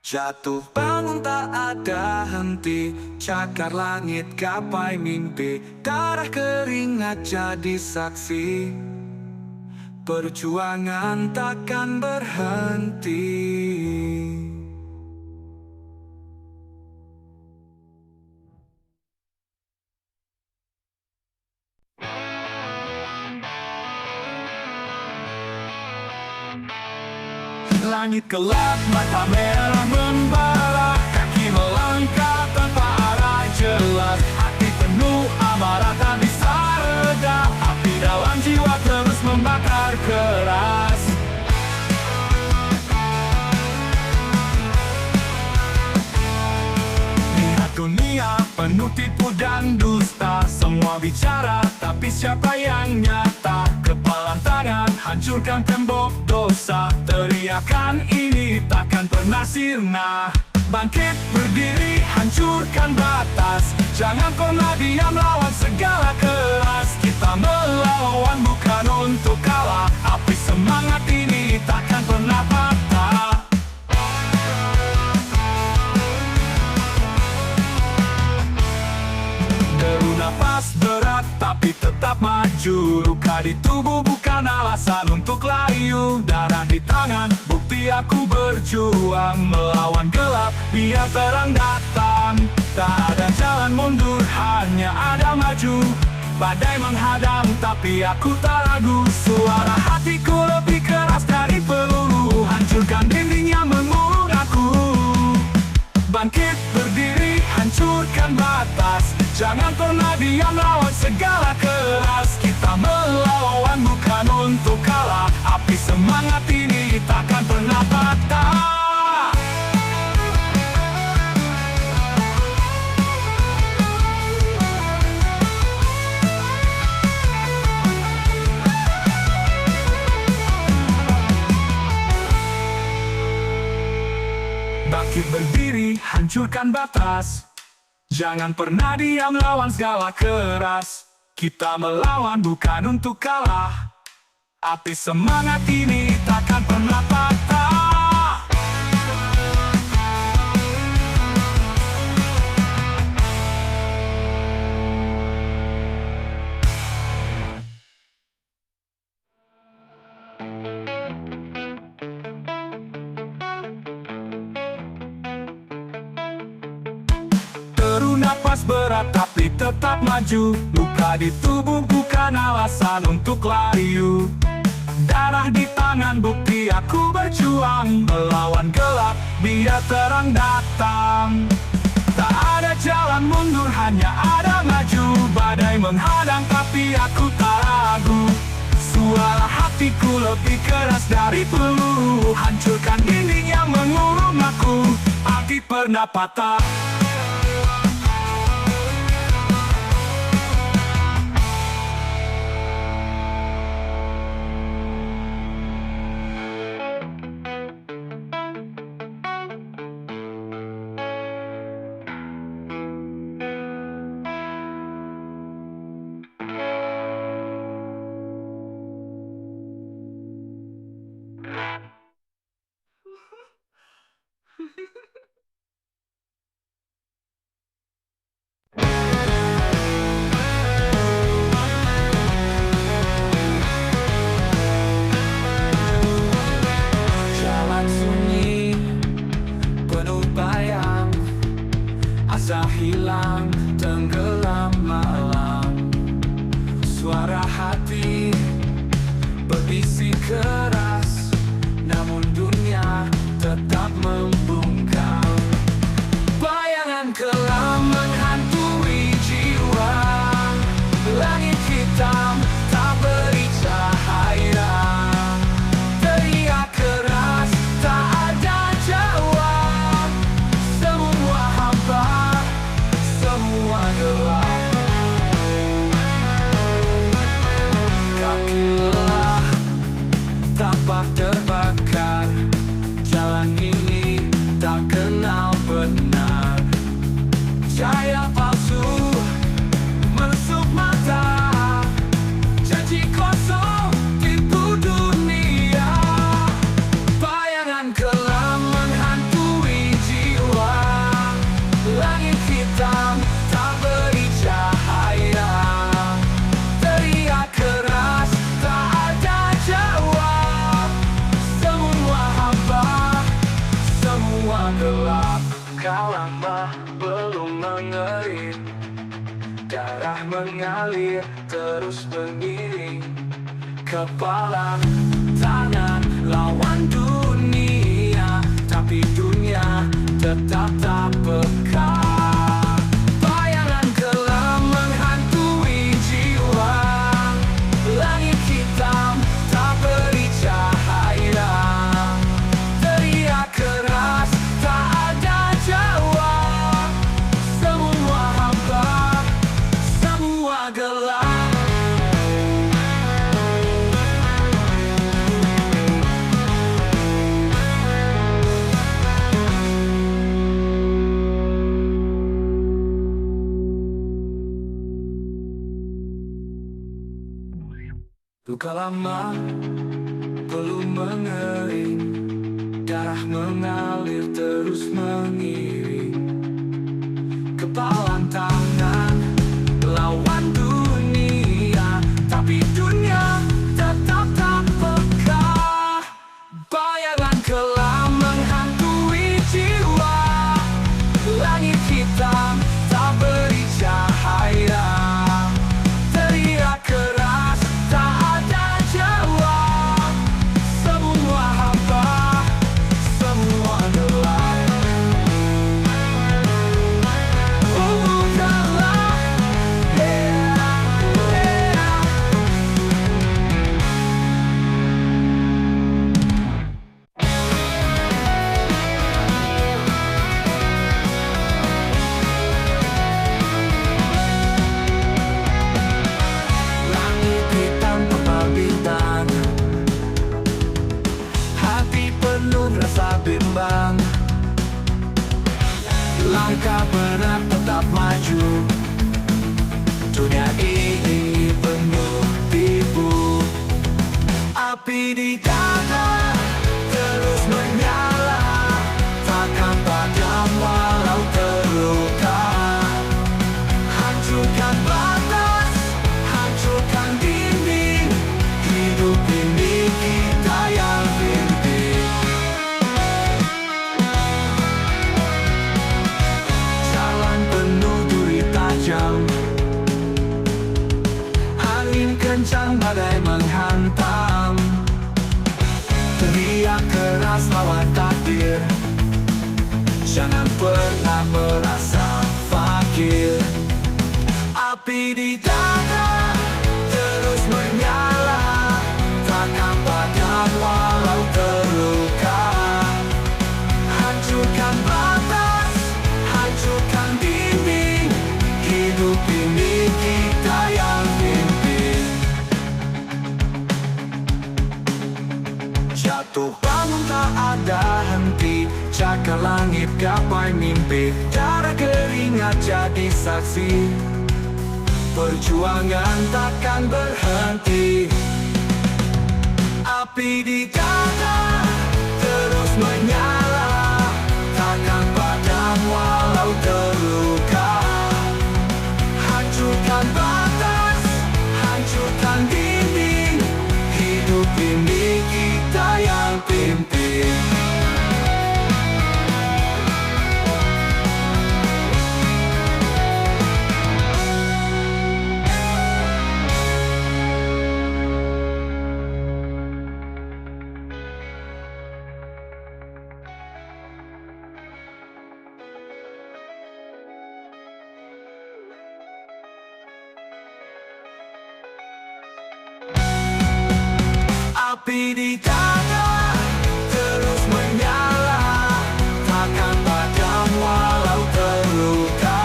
Jatuh bangun tak ada henti, cakar langit gapai mimpi. Darah keringat jadi saksi, perjuangan takkan berhenti. Langit gelap, mata merah membara, kaki melangkah tanpa arah jelas. Hati penuh amarah tak bisa reda, api dalam jiwa terus membakar keras. Lihat dunia penuh tipu dan dusta, semua bicara tapi siapa yang nyata? Kepalan tangan hancurkan tembok dosa, teriakan ini takkan pernah sirna. Bangkit berdiri hancurkan batas, jangan pernah diam lawan segala keras. Kita melawan bukan untuk kalah, api semangat ini takkan pernah patah. Deru nafas berat tapi tetap maju, luka di tubuh bukan alasan untuk layu. Darah di tangan bukti aku berjuang, melawan gelap biar terang datang. Tak ada jalan mundur, hanya ada maju. Badai menghadang tapi aku tak ragu, suara hatiku lebih keras dari peluru, hancurkan dinding yang mengurung aku. Bangkit berdiri hancurkan batas, jangan pernah diam lawan segala keras. Kita melawan bukan untuk kalah, api semangat ini takkan pernah patah. Bangkit berdiri hancurkan batas, jangan pernah diam lawan segala keras. Kita melawan bukan untuk kalah, api semangat ini takkan pernah patah. Deru napas berat tapi tetap maju, luka di tubuh bukan alasan untuk layu. Darah di tangan bukti aku berjuang, melawan gelap biar terang datang. Tak ada jalan mundur, hanya ada maju. Badai menghadang tapi aku tak ragu, suara hatiku lebih keras dari peluru, hancurkan dinding yang mengurung aku. Api pernah patah. Asa hilang, tenggelam malam. Suara hati berbisik keras, namun dunia tetap membungkam. Bayangan kelam menghantui jiwa, langit hitam tak beri cahaya. Teriak keras, tak ada jawab. Semua hampa, semua gelap. Kaki lelah, tapak terbakar. Jalan ini tak kenal benar. Cahaya palsu menusuk mata, janji kosong tipu dunia. Bayangan kelam menghantui jiwa, langit hitam tak beri cahaya. Teriak keras, tak ada jawab. Semua hampa, semua gelap. Kau lama belum mengerit, darah mengalir terus mengiring. Kepala tangan lawan dunia. tetap tak peka. Bayangan gelap menghantui jiwa, langit hitam tak beri cahaya, teriak keras tak ada jawab. Semua hampa, semua gelap. Luka lama belum mengering, darah mengalir terus mengiring. Kepalan tangan lawan dunia, tapi dunia tetap tak peka. Bayangan gelap menghantui jiwa, langit hitam tak beri cahaya, teriak keras tak ada jawab. Semua hampa, semua gelap. Gelap, yeah, yeah. Langit hitam tebal bintang, hati penuh rasa bimbang. Langkah berat tetap maju, dunia ini penuh tipu. Api di dada terus menyala, takkan padam walau terluka. Hancurkan batas, hancurkan dinding, hidup ini kita yang pimpin. Jalan penuh duri tajam, angin kencang badai menghantam. Teriak keras lawan takdir, jangan pernah merasa fakir. Api di dada terus menyala, takkan padam walau terluka. Hancurkan batas, hancurkan dinding, hidup ini kita yang pimpin. Jatuh bangun tak ada henti, cakar langit gapai mimpi, darah keringat jadi saksi. Perjuangan takkan berhenti. Api di dada terus menyala, takkan padam walau terluka. Hancurkan batas, hancurkan dinding, hidup ini kita yang pimpin. Api di dada terus menyala, takkan padam walau terluka.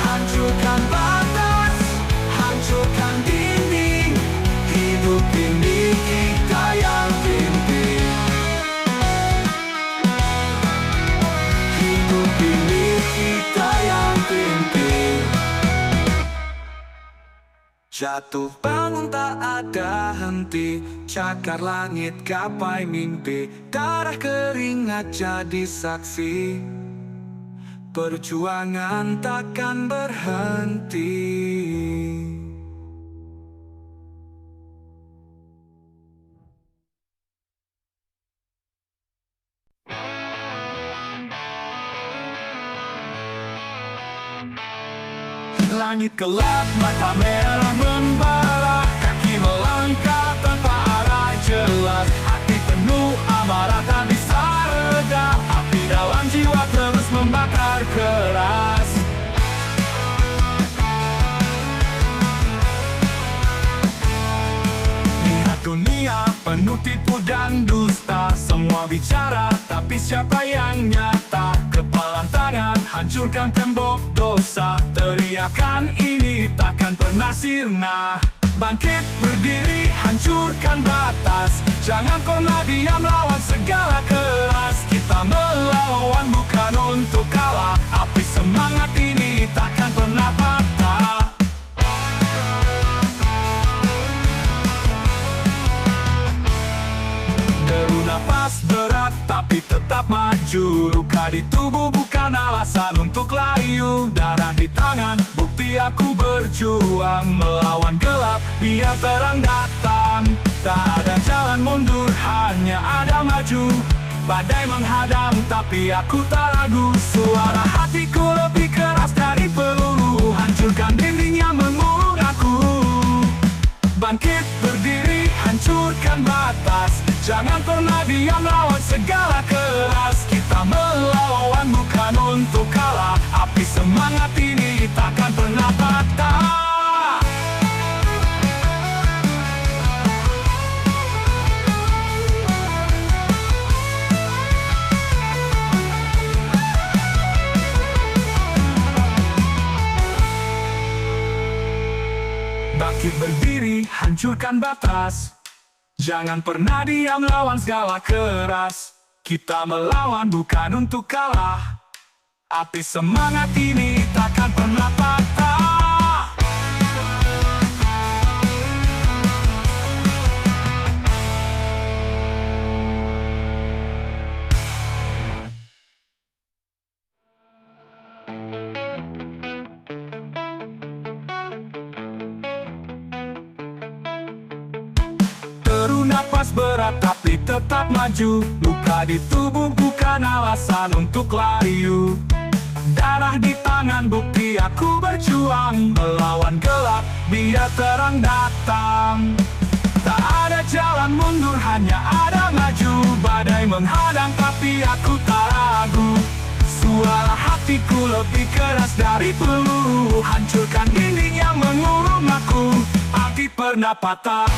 Hancurkan batas, hancurkan dinding, hidup ini kita yang pimpin. Hidup ini kita yang pimpin. Jatuh bangun tak ada henti, cakar langit gapai mimpi, darah keringat jadi saksi. Perjuangan takkan berhenti. Langit gelap, mata merah membara, kaki melangkah tanpa arah jelas. Hati penuh amarah tak bisa reda, api dalam penuh tipu dan dusta. Semua bicara, tapi siapa yang nyata? Kepala tangan, hancurkan tembok dosa. Teriakan ini takkan pernah sirna. Bangkit berdiri, hancurkan batas. Jangan pernah diam, lawan segala keras. Kita melawan bukan untuk kalah. Api semangat ini takkan pernah patah. Deru nafas berat tapi tetap maju. Luka di tubuh bukan alasan untuk layu. Darah di tangan, bukti aku berjuang. Melawan gelap, biar terang datang. Tak ada jalan mundur, hanya ada maju. Badai menghadang, tapi aku tak ragu. Suara hatiku lebih keras dari peluru. Hancurkan dinding yang mengurung aku. Bangkit berdiri, hancurkan batas. Jangan pernah diam, lawan segala keras. Kita melawan bukan untuk kalah. Api semangat ini takkan pernah patah. Bangkit berdiri, hancurkan batas. Jangan pernah diam, lawan segala keras. Kita melawan bukan untuk kalah. Api semangat ini takkan pernah patah. Deru napas berat tapi tetap maju. Luka di tubuh bukan alasan untuk layu. Darah di tangan, bukti aku berjuang. Melawan gelap, biar terang datang. Tak ada jalan mundur, hanya ada maju. Badai menghadang tapi aku tak ragu. Suara hatiku lebih keras dari peluru. Hancurkan dinding yang mengurung aku. Api pernah patah.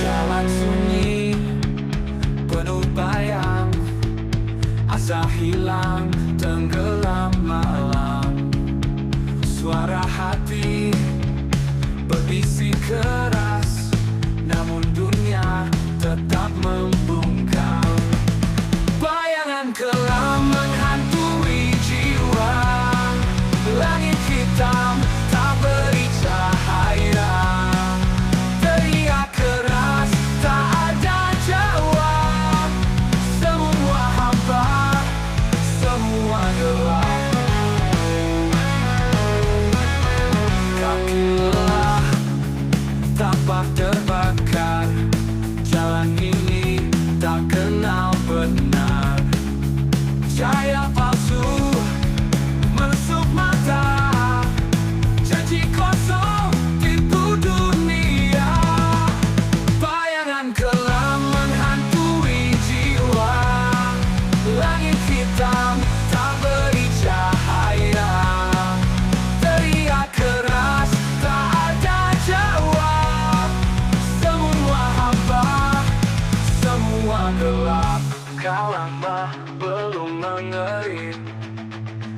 Jalan sunyi, penuh bayang. Asa hilang, tenggelam malam. Suara hati berbisik keras, namun dunia tetap membungkam. Bayangan kelam menghantui jiwa. Langit hitam tak beri cahaya. Teriak keras, tak ada jawab. Semua hampa, semua gelap. Kaki lelah, tapak terbakar. Jalan ini tak kenal benar. Cahaya palsu menusuk mata. Janji kosong tipu dunia. Bayangan kelam menghantui jiwa. Langit hitam tak beri cahaya. Teriak keras, tak ada jawab. Semua hampa, semua gelap. Kau lama belum mengerit.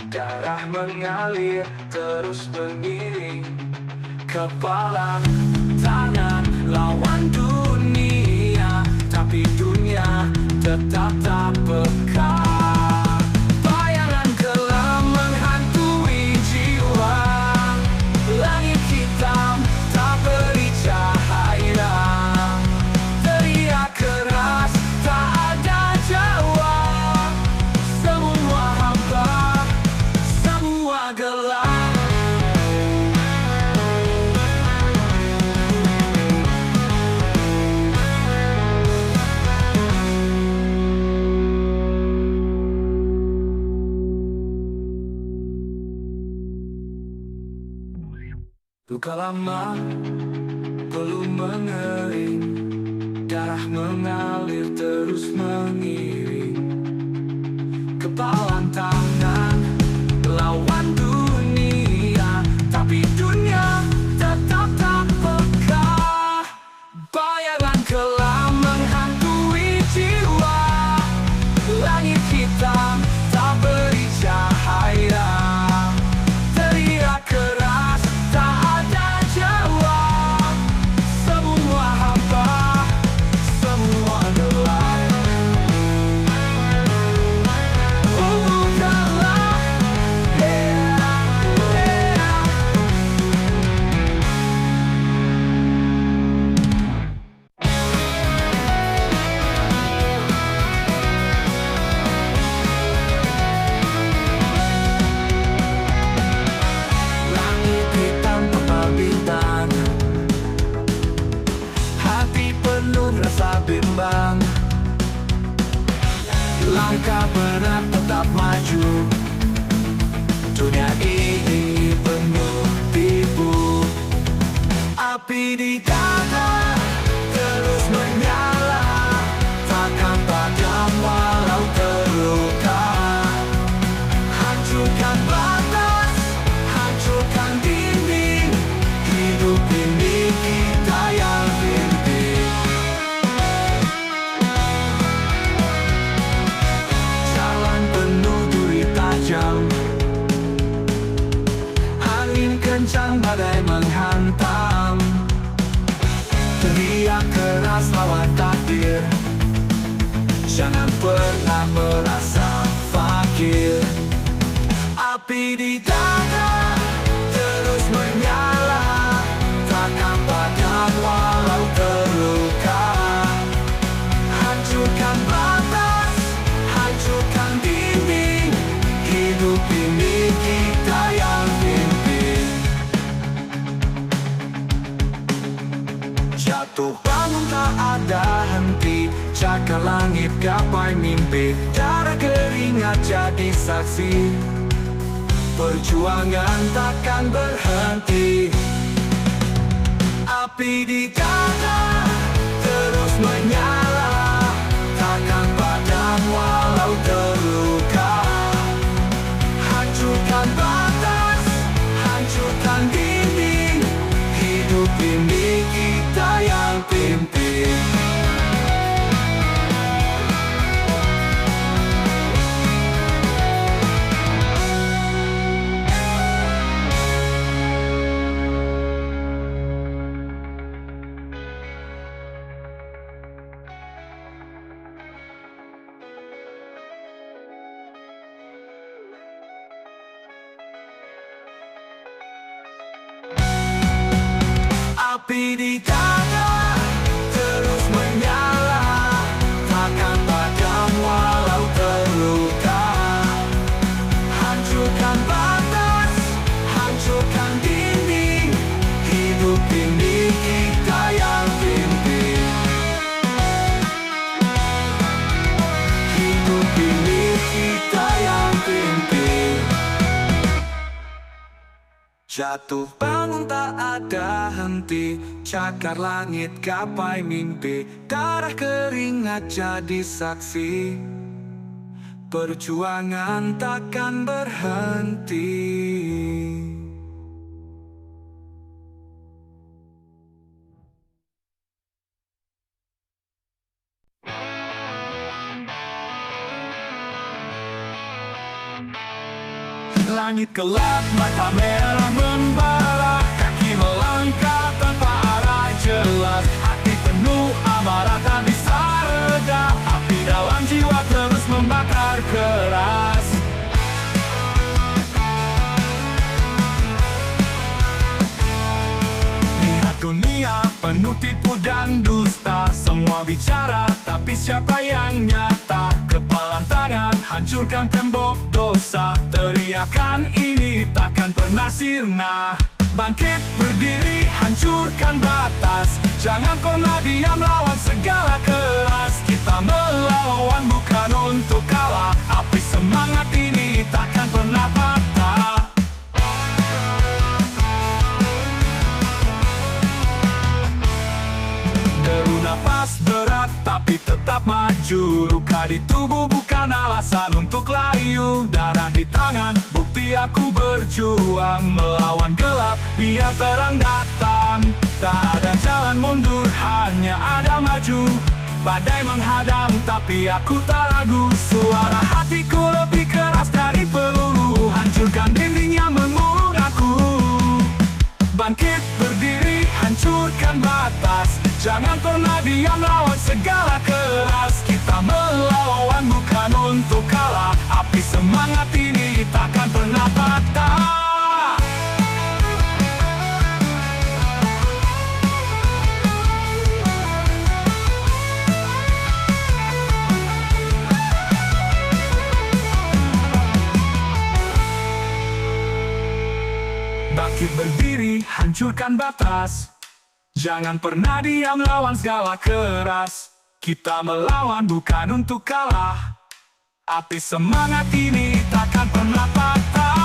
Darah mengalir terus mengiring. Kepala tangan lawan dunia, tapi dunia tetap tak peka. Bayangan kelam menghantui jiwa. Langit hitam tak beri cahaya. Teriak keras, tak ada jawab. Semua Luka lama belum mengering, darah mengalir terus mengiring. Kepalan tangan lawan dunia, tapi dunia tetap tak peka. Bayangan kelam menghantui jiwa, langit hitam tak beri cahaya. Teriak keras tak ada jawab, semua hampa, semua gelap. Gelap, langit hitam tebal bintang, hati penuh rasa bimbang. Langkah berat tetap maju, dunia ini penuh tipu. Api di dada terus menyala, takkan padam walau terluka. Hancurkan batas, hancurkan dinding, hidup ini kita yang pimpin. Jalan penuh duri tajam, angin kencang badai menghantam. Teriak keras lawan takdir, jangan pernah merasa fakir. Api di dada terus menyala, takkan padam walau terluka. Hancurkan batas, hancurkan dinding, hidup ini kita yang pimpin. Jatuh bangun tak ada henti, cakar langit gapai mimpi. Darah keringat jadi saksi, perjuangan takkan berhenti. Api di dada terus menyala, takkan padam walau terluka. Hancurkan batas, hancurkan dinding, hidup ini kita yang pimpin. Api di dada terus menyala, takkan padam walau terluka. Hancurkan batas, hancurkan dinding, hidup ini kita yang pimpin. Hidup ini kita yang pimpin. Jatuh bangun tak ada henti, cakar langit gapai mimpi. Darah keringat jadi saksi, perjuangan takkan berhenti. Langit gelap, mata merah membara, kaki melangkah tanpa arah jelas. Hati penuh amarah tak bisa reda, api dalam jiwa terus membakar keras. Lihat dunia penuh tipu dan dusta, semua bicara tapi siapa yang nyata? Kepalan tangan hancurkan tembok dosa, teriakan ini takkan pernah sirna. Bangkit berdiri hancurkan batas, jangan pernah diam lawan segala keras. Kita melawan bukan untuk kalah, api semangat ini takkan pernah patah. maju. Luka di tubuh bukan alasan untuk layu. Darah di tangan, bukti aku berjuang melawan gelap, biar terang datang. Tak ada jalan mundur, hanya ada maju. Badai menghadang, tapi aku tak ragu. Suara hatiku lebih keras dari peluru, hancurkan dinding yang mengurung aku. Bangkit berdiri, hancurkan batas. Jangan pernah diam, lawan segala keras. Kita melawan bukan untuk kalah. Api semangat ini takkan pernah patah. Bangkit berdiri, hancurkan batas. Jangan pernah diam, lawan segala keras. Kita melawan bukan untuk kalah. Api semangat ini takkan pernah patah.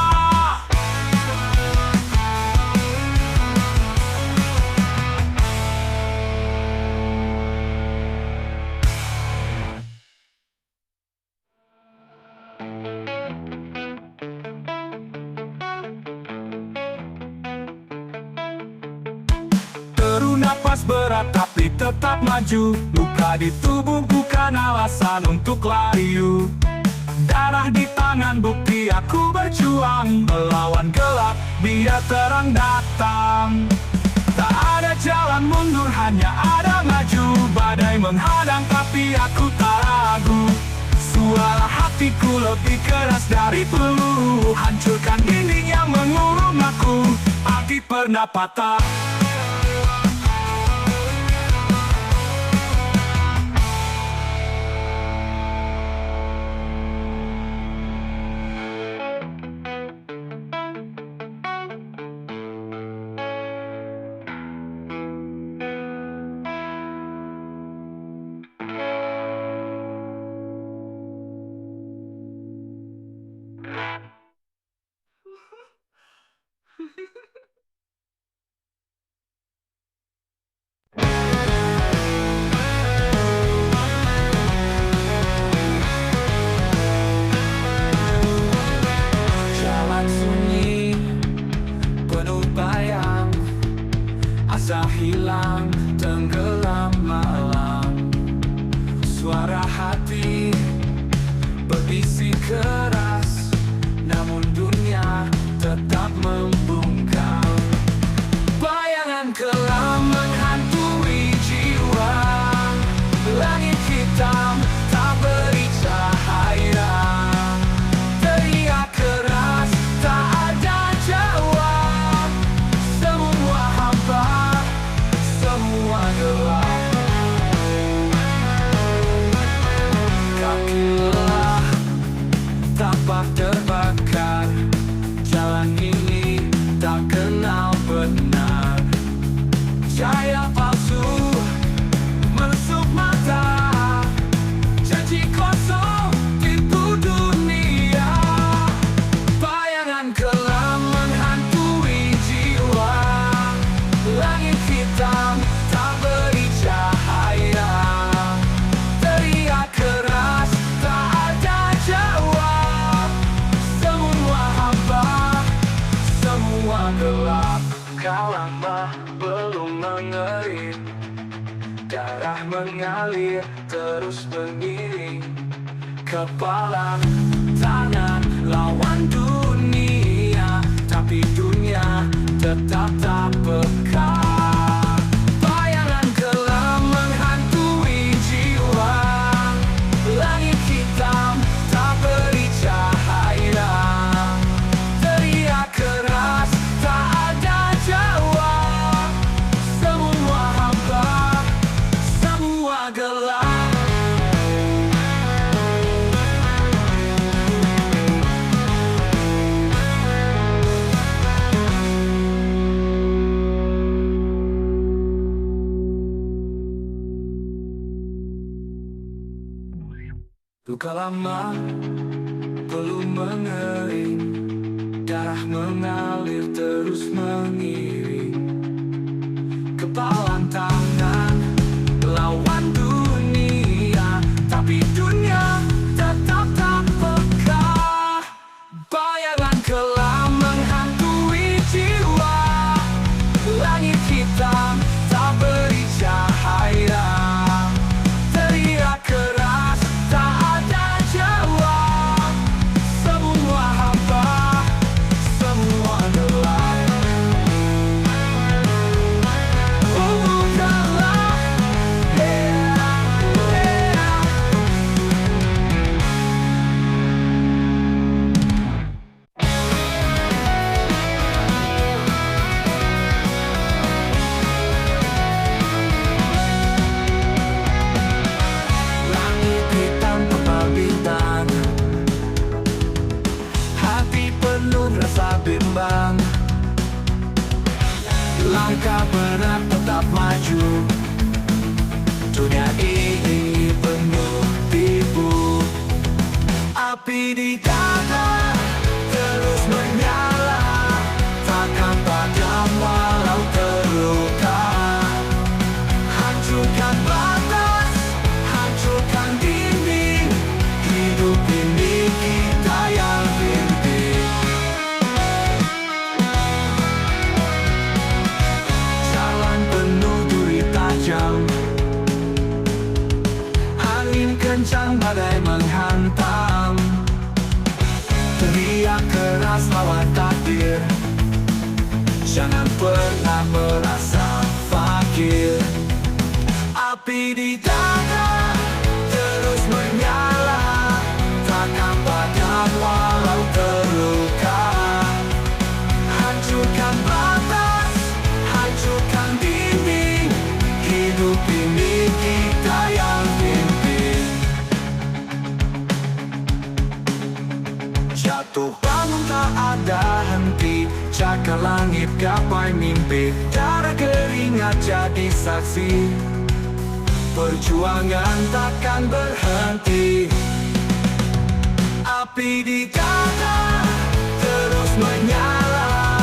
Napas berat tapi tetap maju. Luka di tubuh bukan alasan untuk layu. Darah di tangan, bukti aku berjuang melawan gelap, biar terang datang. Tak ada jalan mundur, hanya ada maju. Badai menghadang tapi aku tak ragu. Suara hatiku lebih keras dari peluru, hancurkan dinding yang mengurung aku. Api pernah patah. Asa hilang, tenggelam malam. Suara hati berbisik keras, namun dunia tetap membungkam. Bayangan kelam menghantui jiwa. Langit hitam tak beri cahaya. Teriak keras, tak ada jawab. Semua hampa, semua gelap. Kaki lelah, tapak terbakar. Jalan ini tak kenal benar. Cahaya palsu menusuk mata. Janji kosong tipu dunia. Bayangan kelam menghantui jiwa. Langit hitam tak beri cahaya. Teriak keras, tak ada jawab. Semua hampa, semua gelap. Kau lama belum mengerik. Darah mengalir terus mengiring. Kepala, tangan lawan dunia, tapi dunia tetap tak peka. Bayangan kelam menghantui jiwa. Langit hitam tak beri cahaya. Teriak keras, tak ada jawab. Semua hampa, semua gelap. Luka lama belum mengering. Darah mengalir terus mengiring. Kepalan tangan lawan dunia, tapi langkah berat tetap maju. Dunia ini penuh tipu, api di dada terus menyala, takkan padam walau terluka. Hancurkan batas, hancurkan dinding, hidup ini kita yang pimpin. Jalan penuh duri tajam, angin kencang badai menghantam. Teriak keras lawan takdir, jangan pernah merasa fakir. Api di dada terus menyala, takkan padam walau terluka. Hancurkan batas, hancurkan dinding, hidup ini kita yang pimpin. Jatuh bangun tak ada henti, cakar langit gapai mimpi, darah keringat jadi saksi. Perjuangan takkan berhenti. Api di dada terus menyala,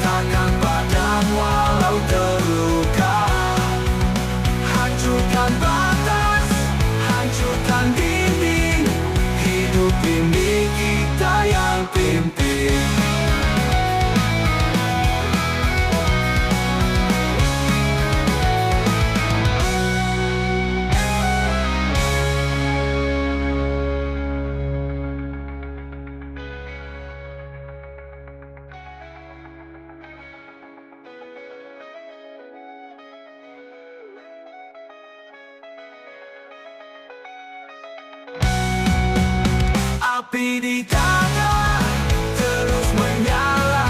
takkan padam walau terluka. Hancurkan batas, hancurkan dinding, hidup ini kita yang pimpin. Api di dada terus menyala,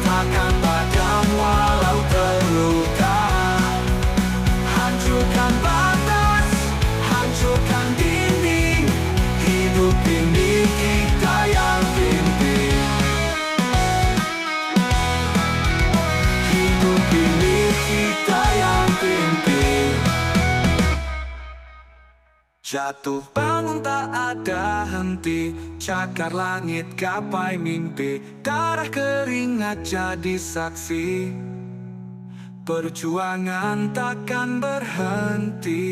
takkan padam walau terluka. Hancurkan batas, hancurkan dinding, hidup ini kita yang pimpin. Hidup ini kita yang pimpin. Jatuh bangun tak ada henti, cakar langit gapai mimpi, darah keringat jadi saksi. Perjuangan takkan berhenti.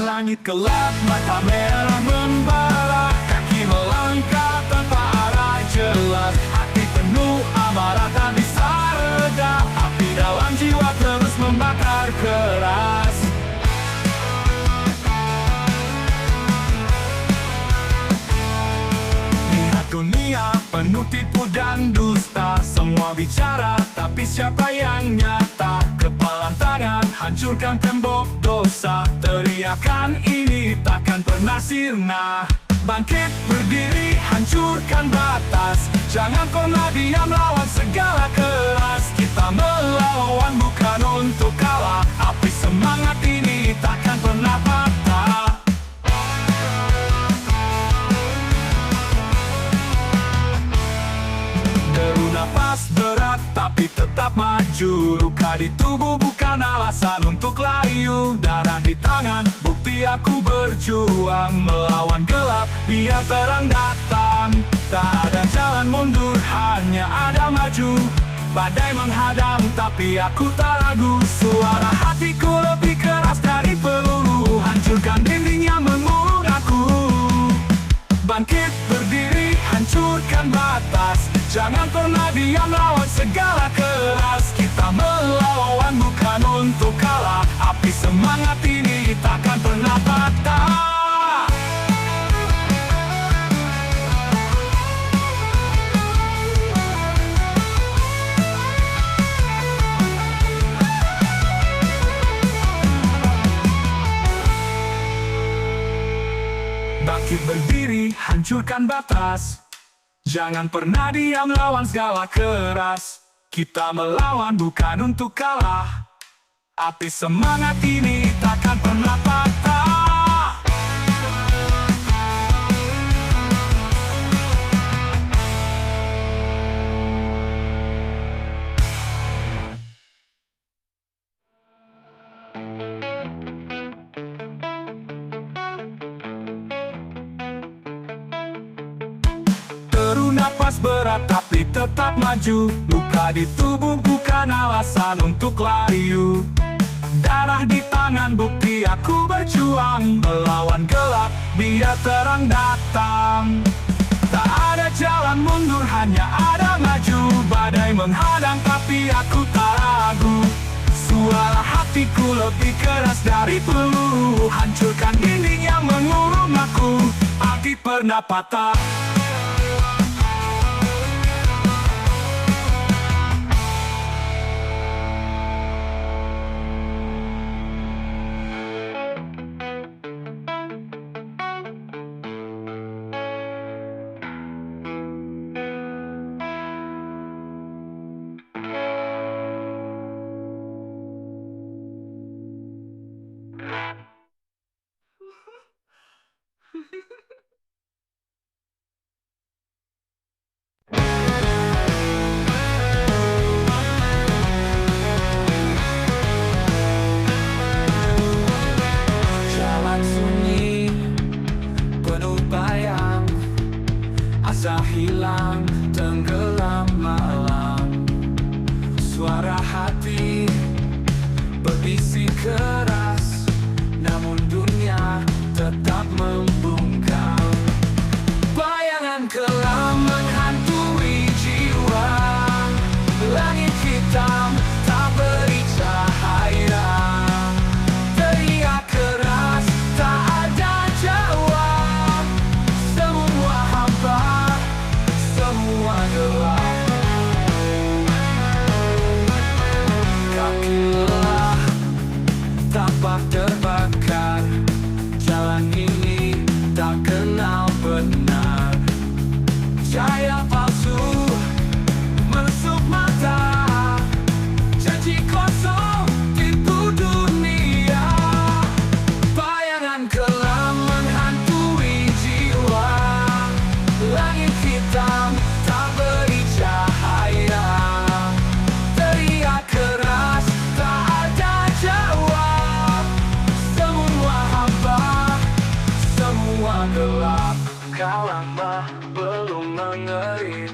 Langit gelap, mata merah membara, kaki melangkah tanpa arah jelas. Hati penuh amarah tak bisa reda, api dalam jiwa terus membakar keras. Lihat dunia penuh tipu dan dusta, semua bicara tapi siapa yang nyata? Kepalan tangan hancurkan tembok dosa, teriakan ini takkan pernah sirna. Bangkit berdiri hancurkan batas, jangan pernah diam lawan segala keras. Kita melawan bukan untuk kalah, api semangat ini takkan pernah patah. Deru nafas berat tapi tetap maju, luka di tubuh bukan alasan untuk layu. Darah di tangan bukti aku berjuang, melawan gelap biar terang datang. Tak ada jalan mundur, hanya ada maju. Badai menghadang tapi aku tak ragu, suara hatiku lebih keras dari peluru, hancurkan dinding yang mengurung aku. Bangkit berdiri hancurkan batas, jangan pernah diam lawan segala keras. Kita melawan bukan untuk kalah, api semangat ini takkan pernah patah. Bangkit berdiri hancurkan batas, jangan pernah diam lawan segala keras. Kita melawan bukan untuk kalah, Api semangat ini takkan pernah patah. Teru napas berat tapi tetap maju. Luka di tubuh bukan alasan untuk lari. Darah di tangan bukti aku berjuang. Melawan gelap biar terang datang. Tak ada jalan mundur hanya ada maju. Badai menghadang tapi aku tak ragu. Suara hatiku lebih keras dari peluru. Hancurkan dinding yang mengurung aku. Api pernah patah. Jalan sunyi penuh bayang, asa hilang tenggelam malam. Suara hati berbisik keras, namun dunia tetap membungkam. Bayangan kelam menghantui jiwa. Langit hitam tak beri cahaya. Teriak keras tak ada jawab. Semua hampa, semua gelap. Kaki lelah, tapak terbakar. Jalan ini tak kenal benar. Cahaya palsu menusuk mata. Janji kosong tipu dunia. Bayangan kelam menghantui jiwa. Langit hitam tak beri cahaya. Teriak keras tak ada jawab. Semua hampa, semua gelap. Kau lama belum mengerit.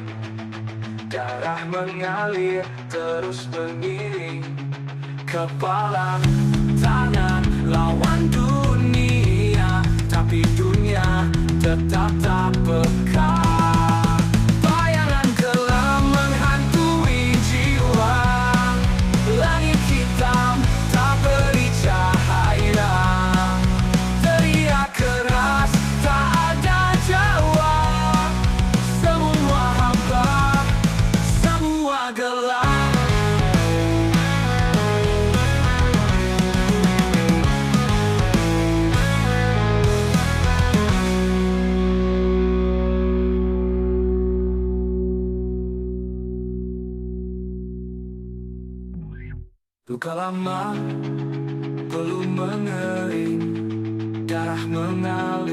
Darah mengalir terus mengiring. Kepala tangan lawan dunia, tapi dunia tetap tak peka. Bayangan kelam menghantui jiwa. Langit hitam tak beri cahaya. Teriak keras tak ada jawab. Semua hampa, semua gelap. Luka lama belum mengering. Darah mengalir